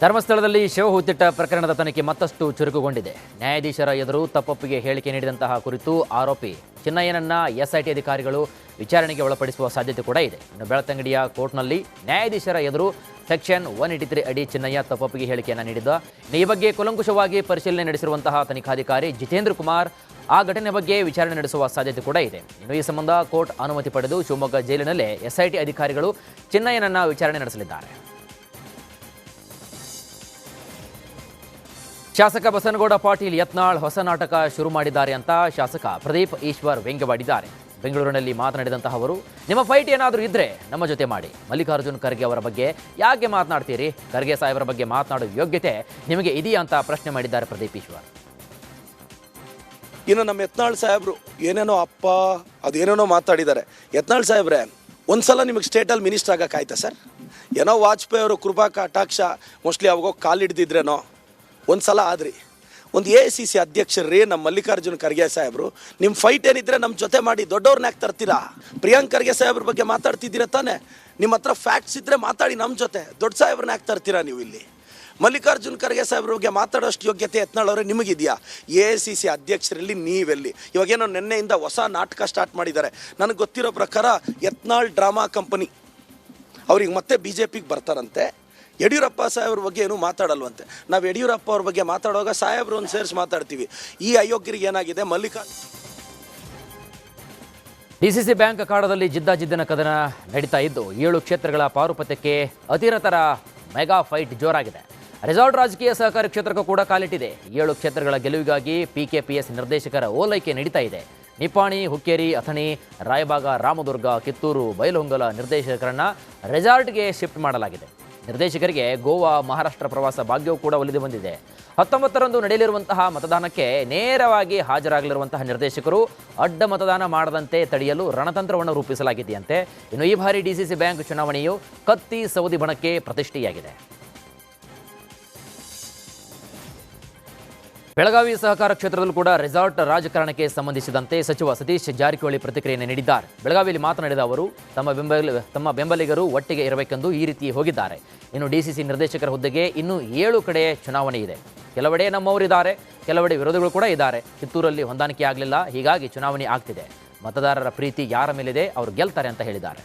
ಧರ್ಮಸ್ಥಳದಲ್ಲಿ ಶವ ಹೂತಿಟ್ಟ ಪ್ರಕರಣದ ತನಿಖೆ ಮತ್ತಷ್ಟು ಚುರುಕುಗೊಂಡಿದೆ. ನ್ಯಾಯಾಧೀಶರ ಎದುರು ತಪ್ಪೊಪ್ಪಿಗೆ ಹೇಳಿಕೆ ನೀಡಿದಂತಹ ಕುರಿತು ಆರೋಪಿ ಚಿನ್ನಯ್ಯನನ್ನ SIT ಅಧಿಕಾರಿಗಳು ವಿಚಾರಣೆಗೆ ಒಳಪಡಿಸುವ ಸಾಧ್ಯತೆ ಕೂಡ ಇದೆ. ಇನ್ನು ಬೆಳ್ತಂಗಡಿಯ ಕೋರ್ಟ್ನಲ್ಲಿ ನ್ಯಾಯಾಧೀಶರ ಎದುರು ಸೆಕ್ಷನ್ 183 ಅಡಿ ಚಿನ್ನಯ್ಯ ತಪ್ಪೊಪ್ಪಿಗೆ ಹೇಳಿಕೆಯನ್ನು ನೀಡಿದ್ದ. ಈ ಬಗ್ಗೆ ಕೂಲಂಕುಷವಾಗಿ ಪರಿಶೀಲನೆ ನಡೆಸಿರುವಂತಹ ತನಿಖಾಧಿಕಾರಿ ಜಿತೇಂದ್ರ ಕುಮಾರ್ ಆ ಘಟನೆ ಬಗ್ಗೆ ವಿಚಾರಣೆ ನಡೆಸುವ ಸಾಧ್ಯತೆ ಕೂಡ ಇದೆ. ಇನ್ನು ಈ ಸಂಬಂಧ ಕೋರ್ಟ್ ಅನುಮತಿ ಪಡೆದು ಶಿವಮೊಗ್ಗ ಜೈಲಿನಲ್ಲೇ SIT ಅಧಿಕಾರಿಗಳು ಚಿನ್ನಯ್ಯನನ್ನ ವಿಚಾರಣೆ ನಡೆಸಲಿದ್ದಾರೆ. ಶಾಸಕ ಬಸನಗೌಡ ಪಾಟೀಲ್ ಯತ್ನಾಳ್ ಹೊಸ ನಾಟಕ ಶುರು ಮಾಡಿದ್ದಾರೆ ಅಂತ ಶಾಸಕ ಪ್ರದೀಪ್ ಈಶ್ವರ್ ವ್ಯಂಗ್ಯವಾಡಿದ್ದಾರೆ. ಬೆಂಗಳೂರಿನಲ್ಲಿ ಮಾತನಾಡಿದಂತಹ ಅವರು, ನಿಮ್ಮ ಫೈಟ್ ಏನಾದರೂ ಇದ್ರೆ ನಮ್ಮ ಜೊತೆ ಮಾಡಿ. ಮಲ್ಲಿಕಾರ್ಜುನ್ ಖರ್ಗೆ ಅವರ ಬಗ್ಗೆ ಯಾಕೆ ಮಾತನಾಡ್ತೀರಿ? ಖರ್ಗೆ ಸಾಹೇಬರ ಬಗ್ಗೆ ಮಾತನಾಡುವ ಯೋಗ್ಯತೆ ನಿಮಗೆ ಇದೆಯಾ ಅಂತ ಪ್ರಶ್ನೆ ಮಾಡಿದ್ದಾರೆ ಪ್ರದೀಪ್ ಈಶ್ವರ್. ಇನ್ನು ನಮ್ಮ ಯತ್ನಾಳ್ ಸಾಹೇಬರು ಏನೇನೋ ಅದೇನೇನೋ ಮಾತಾಡಿದ್ದಾರೆ. ಯತ್ನಾಳ್ ಸಾಹೇಬ್ರೆ, ಒಂದ್ಸಲ ನಿಮಗೆ ಸ್ಟೇಟಲ್ಲಿ ಮಿನಿಸ್ಟರ್ ಆಗಕ್ಕಾಯ್ತಾ ಸರ್? ಏನೋ ವಾಜಪೇಯಿ ಅವರು ಕೃಪಾ ಕಟಾಕ್ಷ ಮೋಸ್ಟ್ಲಿ ಅವಾಗೋಗಿ ಕಾಲಿಡ್ದಿದ್ರೇನೋ ಒಂದ್ಸಲ ಆದ್ರಿ. ಒಂದು AICC ಅಧ್ಯಕ್ಷರೇ ನಮ್ಮ ಮಲ್ಲಿಕಾರ್ಜುನ್ ಖರ್ಗೆ ಸಾಹೇಬರು, ನಿಮ್ಮ ಫೈಟ್ ಏನಿದ್ರೆ ನಮ್ಮ ಜೊತೆ ಮಾಡಿ, ದೊಡ್ಡವ್ರನ್ನ ಯಾಕೆ ತರ್ತೀರಾ? ಪ್ರಿಯಾಂಕ್ ಖರ್ಗೆ ಸಾಹೇಬ್ರ ಬಗ್ಗೆ ಮಾತಾಡ್ತಿದ್ದೀರ ತಾನೆ? ನಿಮ್ಮ ಹತ್ರ ಫ್ಯಾಕ್ಟ್ಸ್ ಇದ್ರೆ ಮಾತಾಡಿ ನಮ್ಮ ಜೊತೆ. ದೊಡ್ಡ ಸಾಹೇಬ್ರನ್ನ ಯಾಕೆ ತರ್ತೀರಾ ನೀವು ಇಲ್ಲಿ? ಮಲ್ಲಿಕಾರ್ಜುನ್ ಖರ್ಗೆ ಸಾಹೇಬ್ರ ಬಗ್ಗೆ ಮಾತಾಡೋಷ್ಟು ಯೋಗ್ಯತೆ ಯತ್ನಾಳ್ ಅವರೇ ನಿಮಗಿದೆಯಾ? AICC ಅಧ್ಯಕ್ಷರಲ್ಲಿ ನೀವೆಲ್ಲಿ? ಇವಾಗೇನೋ ನಿನ್ನೆಯಿಂದ ಹೊಸ ನಾಟಕ ಸ್ಟಾರ್ಟ್ ಮಾಡಿದ್ದಾರೆ. ನನಗೆ ಗೊತ್ತಿರೋ ಪ್ರಕಾರ ಯತ್ನಾಳ್ ಡ್ರಾಮಾ ಕಂಪನಿ ಅವ್ರಿಗೆ ಮತ್ತೆ BJPಗೆ ಬರ್ತಾರಂತೆ. ಯಡಿಯೂರಪ್ಪ ಸಾಹೇಬ್ರ ಬಗ್ಗೆ ಏನೂ ಮಾತಾಡಲ್ವಂತೆ. ನಾವು ಯಡಿಯೂರಪ್ಪ ಅವ್ರ ಬಗ್ಗೆ ಮಾತಾಡುವಾಗ ಸಾಹೇಬ್ರು ಒಂದು ಸೇರಿಸಿ ಮಾತಾಡ್ತೀವಿ. ಈ ಅಯೋಗ್ಯರಿಗೆ ಏನಾಗಿದೆ? DCC ಬ್ಯಾಂಕ್ ಅಖಾಡದಲ್ಲಿ ಜಿದ್ದಾಜಿದ್ದಿನ ಕದನ ನಡೀತಾ ಇದ್ದು 7 ಕ್ಷೇತ್ರಗಳ ಪಾರುಪತ್ಯಕ್ಕೆ ಅತಿರಥರ ಮೆಗಾ ಫೈಟ್ ಜೋರಾಗಿದೆ. ರೆಸಾರ್ಟ್ ರಾಜಕೀಯ ಸಹಕಾರಿ ಕ್ಷೇತ್ರಕ್ಕೂ ಕೂಡ ಕಾಲಿಟ್ಟಿದೆ. 7 ಕ್ಷೇತ್ರಗಳ ಗೆಲುವಿಗಾಗಿ PKPS ನಿರ್ದೇಶಕರ ಓಲೈಕೆ ನಡೀತಾ ಇದೆ. ನಿಪ್ಪಾಣಿ, ಹುಕ್ಕೇರಿ, ಅಥಣಿ, ರಾಯಬಾಗ, ರಾಮದುರ್ಗ, ಕಿತ್ತೂರು, ಬೈಲಹೊಂಗಲ ನಿರ್ದೇಶಕರನ್ನ ರೆಸಾರ್ಟ್ಗೆ ಶಿಫ್ಟ್ ಮಾಡಲಾಗಿದೆ. ನಿರ್ದೇಶಕರಿಗೆ ಗೋವಾ, ಮಹಾರಾಷ್ಟ್ರ ಪ್ರವಾಸ ಭಾಗ್ಯವೂ ಕೂಡ ಒಲಿದು ಬಂದಿದೆ. 19ರಂದು ನಡೆಯಲಿರುವಂತಹ ಮತದಾನಕ್ಕೆ ನೇರವಾಗಿ ಹಾಜರಾಗಲಿರುವಂತಹ ನಿರ್ದೇಶಕರು ಅಡ್ಡ ಮತದಾನ ಮಾಡದಂತೆ ತಡೆಯಲು ರಣತಂತ್ರವನ್ನು ರೂಪಿಸಲಾಗಿದೆಯಂತೆ. ಇನ್ನು ಈ ಬಾರಿ DCC ಬ್ಯಾಂಕ್ ಚುನಾವಣೆಯು ಕತ್ತಿ ಸೌದಿ ಬಣಕ್ಕೆ ಪ್ರತಿಷ್ಠೆಯಾಗಿದೆ. ಬೆಳಗಾವಿ ಸಹಕಾರ ಕ್ಷೇತ್ರದಲ್ಲೂ ಕೂಡ ರೆಸಾರ್ಟ್ ರಾಜಕಾರಣಕ್ಕೆ ಸಂಬಂಧಿಸಿದಂತೆ ಸಚಿವ ಸತೀಶ್ ಜಾರಕಿಹೊಳಿ ಪ್ರತಿಕ್ರಿಯೆಯನ್ನು ನೀಡಿದ್ದಾರೆ. ಬೆಳಗಾವಿಯಲ್ಲಿ ಮಾತನಾಡಿದ ಅವರು ತಮ್ಮ ಬೆಂಬಲಿಗರು ಒಟ್ಟಿಗೆ ಇರಬೇಕೆಂದು ಈ ರೀತಿ ಹೋಗಿದ್ದಾರೆ. ಇನ್ನು ಡಿಸಿಸಿ ನಿರ್ದೇಶಕರ ಹುದ್ದೆಗೆ ಇನ್ನೂ 7 ಕಡೆ ಚುನಾವಣೆ ಇದೆ. ಕೆಲವೆಡೆ ನಮ್ಮವರಿದ್ದಾರೆ, ಕೆಲವೆಡೆ ವಿರೋಧಿಗಳು ಕೂಡ ಇದ್ದಾರೆ. ಕಿತ್ತೂರಲ್ಲಿ ಹೊಂದಾಣಿಕೆ ಆಗಲಿಲ್ಲ, ಹೀಗಾಗಿ ಚುನಾವಣೆ ಆಗ್ತಿದೆ. ಮತದಾರರ ಪ್ರೀತಿ ಯಾರ ಮೇಲಿದೆ, ಅವರು ಗೆಲ್ತಾರೆ ಅಂತ ಹೇಳಿದ್ದಾರೆ.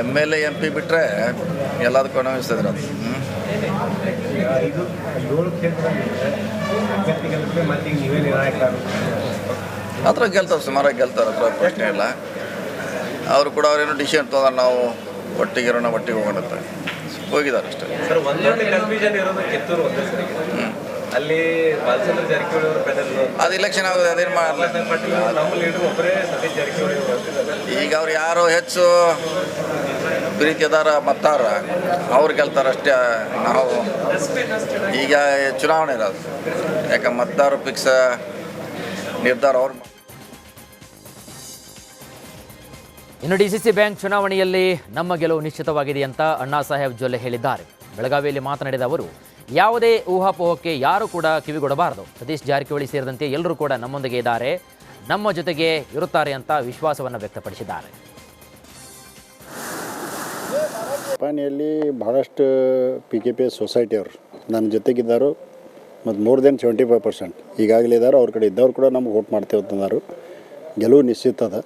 MLA MP ಬಿಟ್ಟರೆ ಎಲ್ಲದಕ್ಕೂ ಅನ್ವಯಿಸ್ತದೆ ಅದು. ಹತ್ರ ಗೆಲ್ತಾರೆ, ಸುಮಾರಾಗಿ ಗೆಲ್ತಾರೆ, ಹತ್ರ ಪ್ರಶ್ನೆ ಇಲ್ಲ. ಅವರು ಕೂಡ ಅವ್ರೇನು ಡಿಸಿಷನ್ ತೊಗೊಂಡ್ರೆ ನಾವು ಒಟ್ಟಿಗೆ ಹೋಗೋಣ ಅಂತ ಹೋಗಿದ್ದಾರೆ ಅಷ್ಟೇ. ಅಲ್ಲಿ ಬಾಲಚಂದ್ರ ಜಾರಕಿಹೊಳಿ ಅವರ ಪ್ಯಾನಲ್ ಅದು ಇಲೆಕ್ಷನ್ ಆಗೋದು, ಅದೇನು ಮಾಡಲ್ಲ. ಈಗ ಅವ್ರು ಯಾರು ಹೆಚ್ಚು ಪ್ರೀತಿದಾರ ಮತ್ತಾರ ಅವ್ರು ಗೆಲ್ತಾರೆ ಅಷ್ಟೇ. ನಾವು ಈಗ ಚುನಾವಣೆ ಇರೋದು, ಯಾಕೆ ಮತದಾರರು ಫಿಕ್ಸ್ ನಿರ್ಧಾರ ಅವ್ರು. ಇನ್ನು ಡಿಸಿಸಿ ಬ್ಯಾಂಕ್ ಚುನಾವಣೆಯಲ್ಲಿ ನಮ್ಮ ಗೆಲುವು ನಿಶ್ಚಿತವಾಗಿದೆ ಅಂತ ಅಣ್ಣಾ ಸಾಹೇಬ್ ಜೊಲ್ಲೆ ಹೇಳಿದ್ದಾರೆ. ಬೆಳಗಾವಿಯಲ್ಲಿ ಮಾತನಾಡಿದ ಅವರು, ಯಾವುದೇ ಊಹಾಪೋಹಕ್ಕೆ ಯಾರು ಕೂಡ ಕಿವಿಗೊಡಬಾರದು. ಸತೀಶ್ ಜಾರಕಿಹೊಳಿ ಸೇರಿದಂತೆ ಎಲ್ಲರೂ ಕೂಡ ನಮ್ಮೊಂದಿಗೆ ಇದ್ದಾರೆ, ನಮ್ಮ ಜೊತೆಗೆ ಇರುತ್ತಾರೆ ಅಂತ ವಿಶ್ವಾಸವನ್ನು ವ್ಯಕ್ತಪಡಿಸಿದ್ದಾರೆ. ಜಪಾನಿಯಲ್ಲಿ ಬಹಳಷ್ಟು PKP ಸೊಸೈಟಿಯವರು ನನ್ನ ಜೊತೆಗಿದ್ದರು ಮತ್ತು ಮೋರ್ ದೆನ್ 75% ಈಗಾಗಲೇ ಇದ್ದಾರೆ. ಅವ್ರ ಕಡೆ ಇದ್ದವ್ರು ಕೂಡ ನಮ್ಗೆ ವೋಟ್ ಮಾಡ್ತೇವೆ ಅಂತಂದರು. ಗೆಲುವು ನಿಶ್ಚಿತ ಅದ.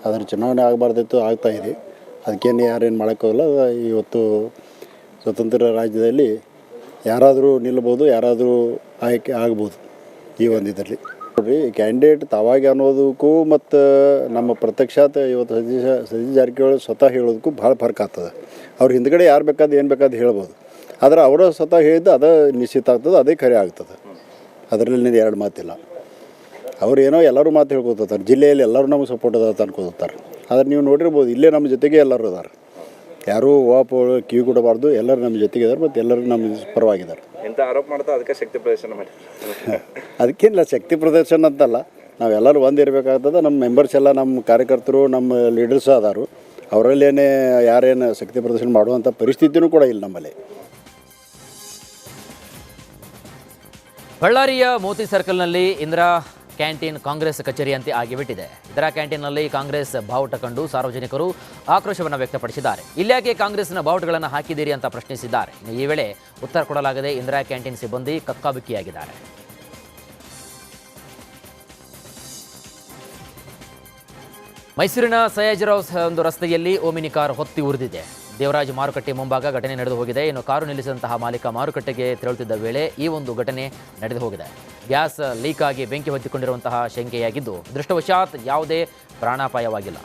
ಅದರ ಚುನಾವಣೆ ಆಗಬಾರ್ದಿತ್ತು, ಆಗ್ತಾಯಿದೆ. ಅದಕ್ಕೇನು ಯಾರೇನು ಮಾಡೋಕ್ಕೋಗಲ್ಲ. ಇವತ್ತು ಸ್ವತಂತ್ರ ರಾಜ್ಯದಲ್ಲಿ ಯಾರಾದರೂ ನಿಲ್ಬೋದು, ಯಾರಾದರೂ ಆಯ್ಕೆ ಆಗ್ಬೋದು ಈ ಒಂದು ಇದರಲ್ಲಿ. ನೋಡಿರಿ, ಕ್ಯಾಂಡಿಡೇಟ್ ತಾವಾಗಿ ಅನ್ನೋದಕ್ಕೂ ಮತ್ತು ನಮ್ಮ ಪ್ರತ್ಯಕ್ಷಾತ್ ಇವತ್ತು ಸತೀಶ್ ಜಾರಕಿಹೊಳಿ ಸ್ವತಃ ಹೇಳೋದಕ್ಕೂ ಭಾಳ ಫರ್ಕ್ ಆಗ್ತದೆ. ಅವ್ರ ಹಿಂದ್ಗಡೆ ಯಾರು ಬೇಕಾದ ಏನು ಬೇಕಾದ ಹೇಳ್ಬೋದು, ಆದರೆ ಅವರ ಸ್ವತಃ ಹೇಳಿದ್ದು ಅದು ನಿಶ್ಚಿತ ಆಗ್ತದೆ, ಅದೇ ಖರೆ ಆಗ್ತದೆ. ಅದರಲ್ಲಿ 2 ಮಾತಿಲ್ಲ. ಅವ್ರು ಏನೋ ಎಲ್ಲರೂ ಮಾತು ಹೇಳ್ಕೊತಾರೆ, ಜಿಲ್ಲೆಯಲ್ಲಿ ಎಲ್ಲರೂ ನಮಗೆ ಸಪೋರ್ಟ್ ಅದ ಅಂತ ಅನ್ಕೋತಾರೆ. ಆದರೆ ನೀವು ನೋಡಿರ್ಬೋದು, ಇಲ್ಲೇ ನಮ್ಮ ಜೊತೆಗೆ ಎಲ್ಲರೂ ಅದಾರೆ. ಯಾರೂ ವಾಪಗಳು ಕಿವಿ ಕೊಡಬಾರ್ದು, ಎಲ್ಲರೂ ನಮ್ಮ ಜೊತೆಗೆ ಇದ್ದಾರೆ ಮತ್ತು ಎಲ್ಲರೂ ನಮ್ಮ ಪರವಾಗಿದ್ದಾರೆ. ಎಂಥ ಆರೋಪ ಮಾಡ್ತಾ ಅದಕ್ಕೆ ಶಕ್ತಿ ಪ್ರದರ್ಶನ ಮಾಡಿ ಅದಕ್ಕೇನಿಲ್ಲ, ಶಕ್ತಿ ಪ್ರದರ್ಶನ ಅಂತಲ್ಲ. ನಾವೆಲ್ಲರೂ ಒಂದಿರಬೇಕಾಗ್ತದೆ. ನಮ್ಮ ಮೆಂಬರ್ಸ್ ಎಲ್ಲ, ನಮ್ಮ ಕಾರ್ಯಕರ್ತರು, ನಮ್ಮ ಲೀಡರ್ಸ್ ಅದಾರು. ಅವರಲ್ಲೇನೇ ಯಾರೇನು ಶಕ್ತಿ ಪ್ರದರ್ಶನ ಮಾಡುವಂಥ ಪರಿಸ್ಥಿತಿನೂ ಕೂಡ ಇಲ್ಲ ನಮ್ಮಲ್ಲಿ. ಬಳ್ಳಾರಿಯ ಮೋತಿ ಸರ್ಕಲ್ನಲ್ಲಿ ಇಂದಿರಾ ಕ್ಯಾಂಟೀನ್ ಕಾಂಗ್ರೆಸ್ ಕಚೇರಿಯಂತೆ ಆಗಿಬಿಟ್ಟಿದೆ. ಇಂದಿರಾ ಕ್ಯಾಂಟೀನ್ನಲ್ಲಿ ಕಾಂಗ್ರೆಸ್ ಬಾವುಟ ಕಂಡು ಸಾರ್ವಜನಿಕರು ಆಕ್ರೋಶವನ್ನು ವ್ಯಕ್ತಪಡಿಸಿದ್ದಾರೆ. ಇಲ್ಲಾಕೆ ಕಾಂಗ್ರೆಸ್ನ ಬಾವುಟಗಳನ್ನು ಹಾಕಿದ್ದೀರಿ ಅಂತ ಪ್ರಶ್ನಿಸಿದ್ದಾರೆ. ಇನ್ನು ಈ ವೇಳೆ ಉತ್ತರ ಕೊಡಲಾಗದೆ ಇಂದಿರಾ ಕ್ಯಾಂಟೀನ್ ಸಿಬ್ಬಂದಿ ಕಕ್ಕಾಬಿಕ್ಕಿಯಾಗಿದ್ದಾರೆ. ಮೈಸೂರಿನ ಸಯಾಜಿರಾವ್ ಒಂದು ರಸ್ತೆಯಲ್ಲಿ ಓಮಿನಿ ಕಾರ್ ಹೊತ್ತಿ ಉರಿದಿದೆ. ದೇವರಾಜ್ ಮಾರುಕಟ್ಟೆ ಮುಂಭಾಗ ಘಟನೆ ನಡೆದು ಹೋಗಿದೆ. ಇನ್ನು ಕಾರು ನಿಲ್ಲಿಸಿದಂತಹ ಮಾಲೀಕ ಮಾರುಕಟ್ಟೆಗೆ ತೆರಳುತ್ತಿದ್ದ ವೇಳೆ ಈ ಒಂದು ಘಟನೆ ನಡೆದು ಹೋಗಿದೆ. ಗ್ಯಾಸ್ ಲೀಕ್ ಆಗಿ ಬೆಂಕಿ ಹೊತ್ತಿಕೊಂಡಿರುವಂತಹ ಶಂಕೆಯಾಗಿದ್ದು, ಅದೃಷ್ಟವಶಾತ್ ಯಾವುದೇ ಪ್ರಾಣಾಪಾಯವಾಗಿಲ್ಲ.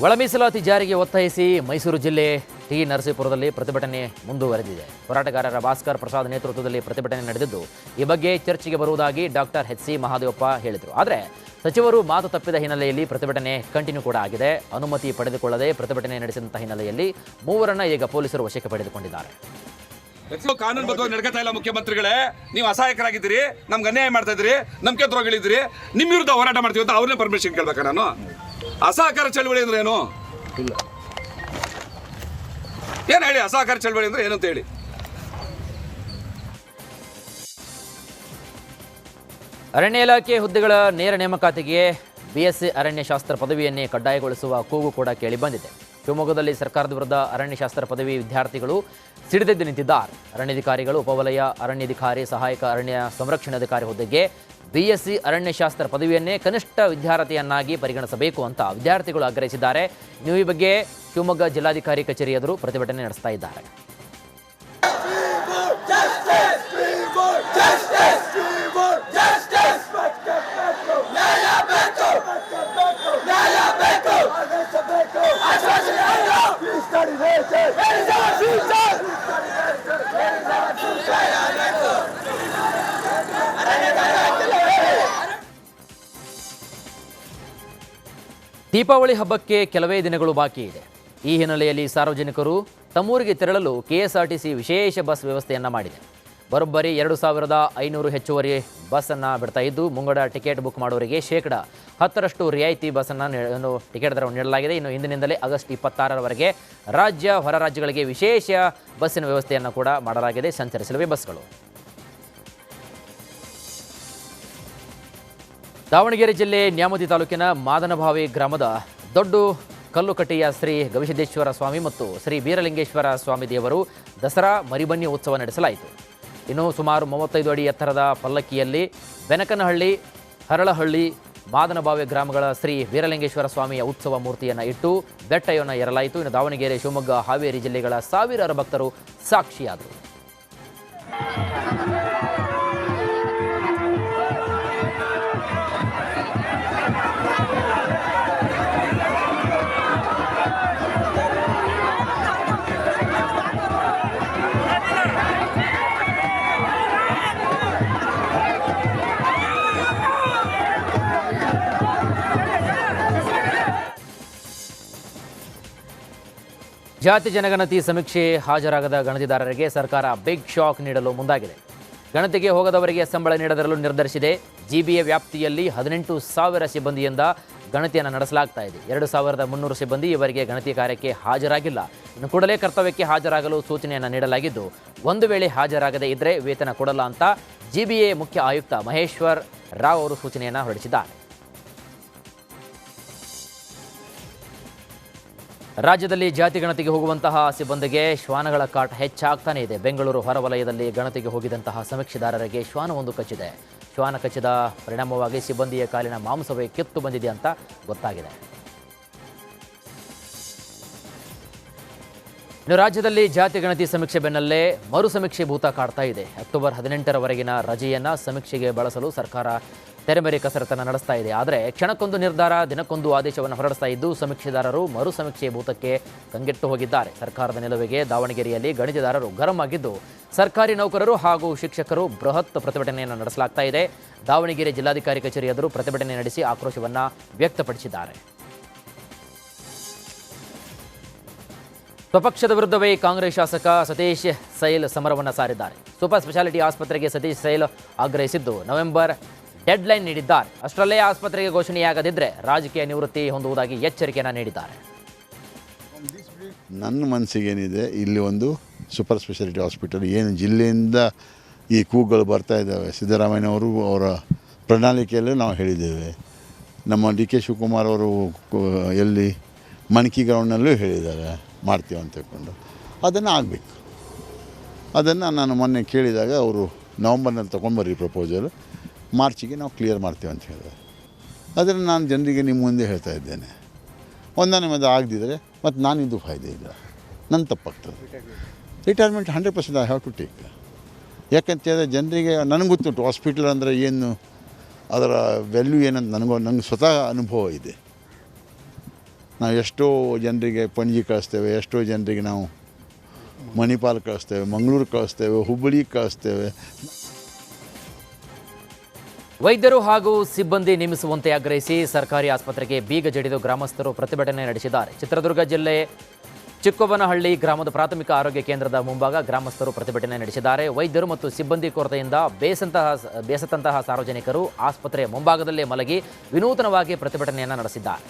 ಒಳ ಮೀಸಲಾತಿ ಜಾರಿಗೆ ಒತ್ತಾಯಿಸಿ ಮೈಸೂರು ಜಿಲ್ಲೆ ಟಿ ನರಸೀಪುರದಲ್ಲಿ ಪ್ರತಿಭಟನೆ ಮುಂದುವರೆದಿದೆ. ಹೋರಾಟಗಾರರ ಭಾಸ್ಕರ್ ಪ್ರಸಾದ್ ನೇತೃತ್ವದಲ್ಲಿ ಪ್ರತಿಭಟನೆ ನಡೆದಿದ್ದು, ಈ ಬಗ್ಗೆ ಚರ್ಚೆಗೆ ಬರುವುದಾಗಿ ಡಾಕ್ಟರ್ HC ಮಹಾದೇವಪ್ಪ ಹೇಳಿದರು. ಆದರೆ ಸಚಿವರು ಮಾತು ತಪ್ಪಿದ ಹಿನ್ನೆಲೆಯಲ್ಲಿ ಪ್ರತಿಭಟನೆ ಕಂಟಿನ್ಯೂ ಕೂಡ ಆಗಿದೆ. ಅನುಮತಿ ಪಡೆದುಕೊಳ್ಳದೆ ಪ್ರತಿಭಟನೆ ನಡೆಸಿದಂತಹ ಹಿನ್ನೆಲೆಯಲ್ಲಿ 3 ಈಗ ಪೊಲೀಸರು ವಶಕ್ಕೆ ಪಡೆದುಕೊಂಡಿದ್ದಾರೆ. ಕಾನೂನುಬದ್ಧವಾಗಿ ನಡ್ಕೊತಾ ಇಲ್ಲ ಮುಖ್ಯಮಂತ್ರಿಗಳೇ. ನೀವು ಅಸಹಾಯಕರಾಗಿದ್ದೀರಿ, ನಮ್ಗೆ ಅನ್ಯಾಯ ಮಾಡ್ತಾ ಇದ್ದೀರಿ, ನಂಬಿಕೆ ದ್ರೋಹಿಗಳಿದ್ದೀರಿ. ನಿಮ್ಮ ವಿರುದ್ಧ ಹೋರಾಟ ಮಾಡ್ತೀವಿ ಅಂತ ಅವ್ರನ್ನೇ ಪರ್ಮಿಷನ್ ಕೇಳ್ಬೇಕಾ ನಾನು? ಅಸಹಕಾರ ಚಳವಳಿ ಅಂದ್ರೆ ಏನು? ಇಲ್ಲ, ಏನು ಹೇಳಿ? ಅಸಹಕಾರ ಚಳವಳಿ ಅಂದ್ರೆ ಏನಂತ ಹೇಳಿ. ಅರಣ್ಯ ಇಲಾಖೆ ಹುದ್ದೆಗಳ ನೇರ ನೇಮಕಾತಿಗೆ BSc ಅರಣ್ಯಶಾಸ್ತ್ರ ಪದವಿಯನ್ನೇ ಕಡ್ಡಾಯಗೊಳಿಸುವ ಕೂಗು ಕೂಡ ಕೇಳಿಬಂದಿದೆ. ಶಿವಮೊಗ್ಗದಲ್ಲಿ ಸರ್ಕಾರದ ವಿರುದ್ಧ ಅರಣ್ಯಶಾಸ್ತ್ರ ಪದವಿ ವಿದ್ಯಾರ್ಥಿಗಳು ಸಿಡಿದೆದ್ದು ನಿಂತಿದ್ದಾರೆ. ಅರಣ್ಯಾಧಿಕಾರಿಗಳು, ಉಪವಲಯ ಅರಣ್ಯಾಧಿಕಾರಿ, ಸಹಾಯಕ ಅರಣ್ಯ ಸಂರಕ್ಷಣಾಧಿಕಾರಿ ಹುದ್ದೆಗೆ BSc ಅರಣ್ಯಶಾಸ್ತ್ರ ಪದವಿಯನ್ನೇ ಕನಿಷ್ಠ ವಿದ್ಯಾರ್ಥಿಯನ್ನಾಗಿ ಪರಿಗಣಿಸಬೇಕು ಅಂತ ವಿದ್ಯಾರ್ಥಿಗಳು ಆಗ್ರಹಿಸಿದ್ದಾರೆ. ಈ ಬಗ್ಗೆ ಶಿವಮೊಗ್ಗ ಜಿಲ್ಲಾಧಿಕಾರಿ ಕಚೇರಿ ಎದುರು ಪ್ರತಿಭಟನೆ ನಡೆಸ್ತಾ ಇದ್ದಾರೆ. ದೀಪಾವಳಿ ಹಬ್ಬಕ್ಕೆ ಕೆಲವೇ ದಿನಗಳು ಬಾಕಿ ಇದೆ. ಈ ಹಿನ್ನೆಲೆಯಲ್ಲಿ ಸಾರ್ವಜನಿಕರು ತಮ್ಮೂರಿಗೆ ತೆರಳಲು ಕೆಎಸ್ಆರ್ಟಿಸಿ ವಿಶೇಷ ಬಸ್ ವ್ಯವಸ್ಥೆಯನ್ನು ಮಾಡಿದೆ. ಬರೋಬ್ಬರಿ 2500 ಹೆಚ್ಚುವರಿ ಬಸ್ಸನ್ನು ಬಿಡ್ತಾ ಇದ್ದು, ಮುಂಗಡ ಟಿಕೆಟ್ ಬುಕ್ ಮಾಡೋರಿಗೆ ಶೇಕಡ 10% ರಿಯಾಯಿತಿ ಬಸ್ಸನ್ನು ಟಿಕೆಟ್ ದರವನ್ನು ನೀಡಲಾಗಿದೆ. ಇನ್ನು ಇಂದಿನಿಂದಲೇ ಆಗಸ್ಟ್ 26ರವರೆಗೆ ರಾಜ್ಯ ಹೊರ ರಾಜ್ಯಗಳಿಗೆ ವಿಶೇಷ ಬಸ್ಸಿನ ವ್ಯವಸ್ಥೆಯನ್ನು ಕೂಡ ಮಾಡಲಾಗಿದೆ. ಸಂಚರಿಸಲಿವೆ ಬಸ್ಗಳು. ದಾವಣಗೆರೆ ಜಿಲ್ಲೆ ನ್ಯಾಮತಿ ತಾಲೂಕಿನ ಮಾದನಭಾವಿ ಗ್ರಾಮದ ದೊಡ್ಡ ಕಲ್ಲುಕಟ್ಟಿಯ ಶ್ರೀ ಗವಿಸಿದ್ದೇಶ್ವರ ಸ್ವಾಮಿ ಮತ್ತು ಶ್ರೀ ಬೀರಲಿಂಗೇಶ್ವರ ಸ್ವಾಮಿ ದೇವರು ದಸರಾ ಮರಿಬನ್ನಿ ಉತ್ಸವ ನಡೆಸಲಾಯಿತು. ಇನ್ನು ಸುಮಾರು 35 ಅಡಿ ಎತ್ತರದ ಪಲ್ಲಕ್ಕಿಯಲ್ಲಿ ಬೆನಕನಹಳ್ಳಿ, ಹರಳಹಳ್ಳಿ, ಮಾದನಭಾವಿ ಗ್ರಾಮಗಳ ಶ್ರೀ ಬೀರಲಿಂಗೇಶ್ವರ ಸ್ವಾಮಿಯ ಉತ್ಸವ ಮೂರ್ತಿಯನ್ನು ಇಟ್ಟು ಬೆಟ್ಟವನ್ನು ಏರಲಾಯಿತು. ಇನ್ನು ದಾವಣಗೆರೆ, ಶಿವಮೊಗ್ಗ, ಹಾವೇರಿ ಜಿಲ್ಲೆಗಳ ಸಾವಿರಾರು ಭಕ್ತರು ಸಾಕ್ಷಿಯಾದರು. ಜಾತಿ ಜನಗಣತಿ ಸಮೀಕ್ಷೆ ಹಾಜರಾಗದ ಗಣತಿದಾರರಿಗೆ ಸರ್ಕಾರ ಬಿಗ್ ಶಾಕ್ ನೀಡಲು ಮುಂದಾಗಿದೆ. ಗಣತಿಗೆ ಹೋಗದವರಿಗೆ ಸಂಬಳ ನೀಡದಿರಲು ನಿರ್ಧರಿಸಿದೆ. ಜಿಬಿಎ ವ್ಯಾಪ್ತಿಯಲ್ಲಿ 18,000 ಸಿಬ್ಬಂದಿಯಿಂದ ಗಣತಿಯನ್ನು ನಡೆಸಲಾಗ್ತಾ ಇದೆ. 2,300 ಸಿಬ್ಬಂದಿ ಇವರಿಗೆ ಗಣತಿ ಕಾರ್ಯಕ್ಕೆ ಹಾಜರಾಗಿಲ್ಲ. ಇನ್ನು ಕೂಡಲೇ ಕರ್ತವ್ಯಕ್ಕೆ ಹಾಜರಾಗಲು ಸೂಚನೆಯನ್ನು ನೀಡಲಾಗಿದ್ದು, ಒಂದು ವೇಳೆ ಹಾಜರಾಗದೇ ಇದ್ದರೆ ವೇತನ ಕೊಡಲ್ಲ ಅಂತ ಜಿಬಿಎ ಮುಖ್ಯ ಆಯುಕ್ತ ಮಹೇಶ್ವರ್ ರಾವ್ ಅವರು ಸೂಚನೆಯನ್ನು ಹೊರಡಿಸಿದ್ದಾರೆ. ರಾಜ್ಯದಲ್ಲಿ ಜಾತಿ ಗಣತಿಗೆ ಹೋಗುವಂತಹ ಸಿಬ್ಬಂದಿಗೆ ಶ್ವಾನಗಳ ಕಾಟ ಹೆಚ್ಚಾಗ್ತಾನೇ ಇದೆ. ಬೆಂಗಳೂರು ಹೊರವಲಯದಲ್ಲಿ ಗಣತಿಗೆ ಹೋಗಿದಂತಹ ಸಮೀಕ್ಷೆದಾರರಿಗೆ ಶ್ವಾನವೊಂದು ಕಚ್ಚಿದೆ. ಶ್ವಾನ ಕಚ್ಚಿದ ಪರಿಣಾಮವಾಗಿ ಸಿಬ್ಬಂದಿಯ ಕಾಲಿನ ಮಾಂಸವೇ ಕಿತ್ತು ಬಂದಿದೆ ಅಂತ ಗೊತ್ತಾಗಿದೆ. ಇನ್ನು ರಾಜ್ಯದಲ್ಲಿ ಜಾತಿ ಗಣತಿ ಸಮೀಕ್ಷೆ ಬೆನ್ನಲ್ಲೇ ಮರು ಸಮೀಕ್ಷೆ ಭೂತ ಕಾಡ್ತಾ ಇದೆ. ಅಕ್ಟೋಬರ್ 18ರವರೆಗಿನ ರಜೆಯನ್ನು ಸಮೀಕ್ಷೆಗೆ ಬಳಸಲು ಸರ್ಕಾರ ತೆರೆಮರೆ ಕಸರತ್ತನ್ನು ನಡೆಸ್ತಾ ಇದೆ. ಆದರೆ ಕ್ಷಣಕ್ಕೊಂದು ನಿರ್ಧಾರ, ದಿನಕ್ಕೊಂದು ಆದೇಶವನ್ನು ಹೊರಡಿಸ್ತಾ ಇದ್ದು ಸಮೀಕ್ಷೆದಾರರು ಮರು ಸಮೀಕ್ಷೆ ಭೂತಕ್ಕೆ ಕಂಗೆಟ್ಟು ಹೋಗಿದ್ದಾರೆ. ಸರ್ಕಾರದ ನಿಲುವಿಗೆ ದಾವಣಗೆರೆಯಲ್ಲಿ ಗಣಿತದಾರರು ಗರಂ ಆಗಿದ್ದು, ಸರ್ಕಾರಿ ನೌಕರರು ಹಾಗೂ ಶಿಕ್ಷಕರು ಬೃಹತ್ ಪ್ರತಿಭಟನೆಯನ್ನು ನಡೆಸಲಾಗ್ತಾ ಇದೆ. ದಾವಣಗೆರೆ ಜಿಲ್ಲಾಧಿಕಾರಿ ಕಚೇರಿ ಎದುರು ಪ್ರತಿಭಟನೆ ನಡೆಸಿ ಆಕ್ರೋಶವನ್ನು ವ್ಯಕ್ತಪಡಿಸಿದ್ದಾರೆ. ಸ್ವಪಕ್ಷದ ವಿರುದ್ಧವೇ ಕಾಂಗ್ರೆಸ್ ಶಾಸಕ ಸತೀಶ್ ಸೈಲ್ ಸಮರವನ್ನು ಸಾರಿದ್ದಾರೆ. ಸೂಪರ್ ಸ್ಪೆಷಾಲಿಟಿ ಆಸ್ಪತ್ರೆಗೆ ಸತೀಶ್ ಸೈಲ್ ಆಗ್ರಹಿಸಿದ್ದು ನವೆಂಬರ್ ಡೆಡ್ಲೈನ್ ನೀಡಿದ್ದಾರೆ. ಅಷ್ಟರಲ್ಲೇ ಆಸ್ಪತ್ರೆಗೆ ಘೋಷಣೆಯಾಗದಿದ್ದರೆ ರಾಜಕೀಯ ನಿವೃತ್ತಿ ಹೊಂದುವುದಾಗಿ ಎಚ್ಚರಿಕೆಯನ್ನು ನೀಡಿದ್ದಾರೆ. ನನ್ನ ಮನಸ್ಸಿಗೇನಿದೆ, ಇಲ್ಲಿ ಒಂದು ಸೂಪರ್ ಸ್ಪೆಷಾಲಿಟಿ ಹಾಸ್ಪಿಟಲ್ ಏನು ಜಿಲ್ಲೆಯಿಂದ ಈ ಕೂಗುಗಳು ಬರ್ತಾ ಇದ್ದಾವೆ. ಸಿದ್ದರಾಮಯ್ಯನವರು ಅವರ ಪ್ರಣಾಳಿಕೆಯಲ್ಲೂ ನಾವು ಹೇಳಿದ್ದೇವೆ. ನಮ್ಮ ಡಿ ಕೆ ಶಿವಕುಮಾರ್ ಅವರು ಎಲ್ಲಿ ಮಣಕಿ ಗ್ರೌಂಡ್ನಲ್ಲೂ ಹೇಳಿದ್ದಾರೆ ಮಾಡ್ತೀವಿ ಅಂತ ಹೇಳ್ಕೊಂಡು. ಅದನ್ನು ಆಗಬೇಕು. ಅದನ್ನು ನಾನು ಮೊನ್ನೆ ಕೇಳಿದಾಗ ಅವರು ನವಂಬರ್ನಲ್ಲಿ ತೊಗೊಂಡ್ಬರ್ರಿ ಪ್ರಪೋಸಲ್, ಮಾರ್ಚಿಗೆ ನಾವು ಕ್ಲಿಯರ್ ಮಾಡ್ತೀವಿ ಅಂತ ಹೇಳಿದ್ದಾರೆ. ಅದನ್ನು ನಾನು ಜನರಿಗೆ ನಿಮ್ಮ ಮುಂದೆ ಹೇಳ್ತಾ ಇದ್ದೇನೆ. ಒಂದನೇ ಮದುವೆ ಆಗದಿದ್ದರೆ ಮತ್ತು ನಾನಿದ್ದು ಫಾಯ್ದೆ ಇಲ್ಲ, ನನ್ನ ತಪ್ಪಾಗ್ತದೆ. Retirement 100% I have to take. ಯಾಕಂತ ಹೇಳಿದ್ರೆ ಜನರಿಗೆ ನನಗೆ ಗೊತ್ತುಂಟು ಹಾಸ್ಪಿಟಲ್ ಅಂದರೆ ಏನು, ಅದರ ವ್ಯಾಲ್ಯೂ ಏನಂತ ನಂಗೆ ಸ್ವತಃ ಅನುಭವ ಇದೆ. ನಾವು ಎಷ್ಟೋ ಜನರಿಗೆ ಪಣಜಿ ಕಳಿಸ್ತೇವೆ, ಎಷ್ಟೋ ಜನರಿಗೆ ನಾವು ಮಣಿಪಾಲ್ ಕಳಿಸ್ತೇವೆ, ಮಂಗಳೂರು ಕಳಿಸ್ತೇವೆ, ಹುಬ್ಬಳ್ಳಿ ಕಳಿಸ್ತೇವೆ. ವೈದ್ಯರು ಹಾಗೂ ಸಿಬ್ಬಂದಿ ನೇಮಿಸುವಂತೆ ಆಗ್ರಹಿಸಿ ಸರ್ಕಾರಿ ಆಸ್ಪತ್ರೆಗೆ ಬೀಗ ಜಡಿದು ಗ್ರಾಮಸ್ಥರು ಪ್ರತಿಭಟನೆ ನಡೆಸಿದ್ದಾರೆ. ಚಿತ್ರದುರ್ಗ ಜಿಲ್ಲೆ ಚಿಕ್ಕೋಬನಹಳ್ಳಿ ಗ್ರಾಮದ ಪ್ರಾಥಮಿಕ ಆರೋಗ್ಯ ಕೇಂದ್ರದ ಮುಂಭಾಗ ಗ್ರಾಮಸ್ಥರು ಪ್ರತಿಭಟನೆ ನಡೆಸಿದ್ದಾರೆ. ವೈದ್ಯರು ಮತ್ತು ಸಿಬ್ಬಂದಿ ಕೊರತೆಯಿಂದ ಬೇಸತ್ತಂತಹ ಸಾರ್ವಜನಿಕರು ಆಸ್ಪತ್ರೆಯ ಮುಂಭಾಗದಲ್ಲೇ ಮಲಗಿ ವಿನೂತನವಾಗಿ ಪ್ರತಿಭಟನೆಯನ್ನು ನಡೆಸಿದ್ದಾರೆ.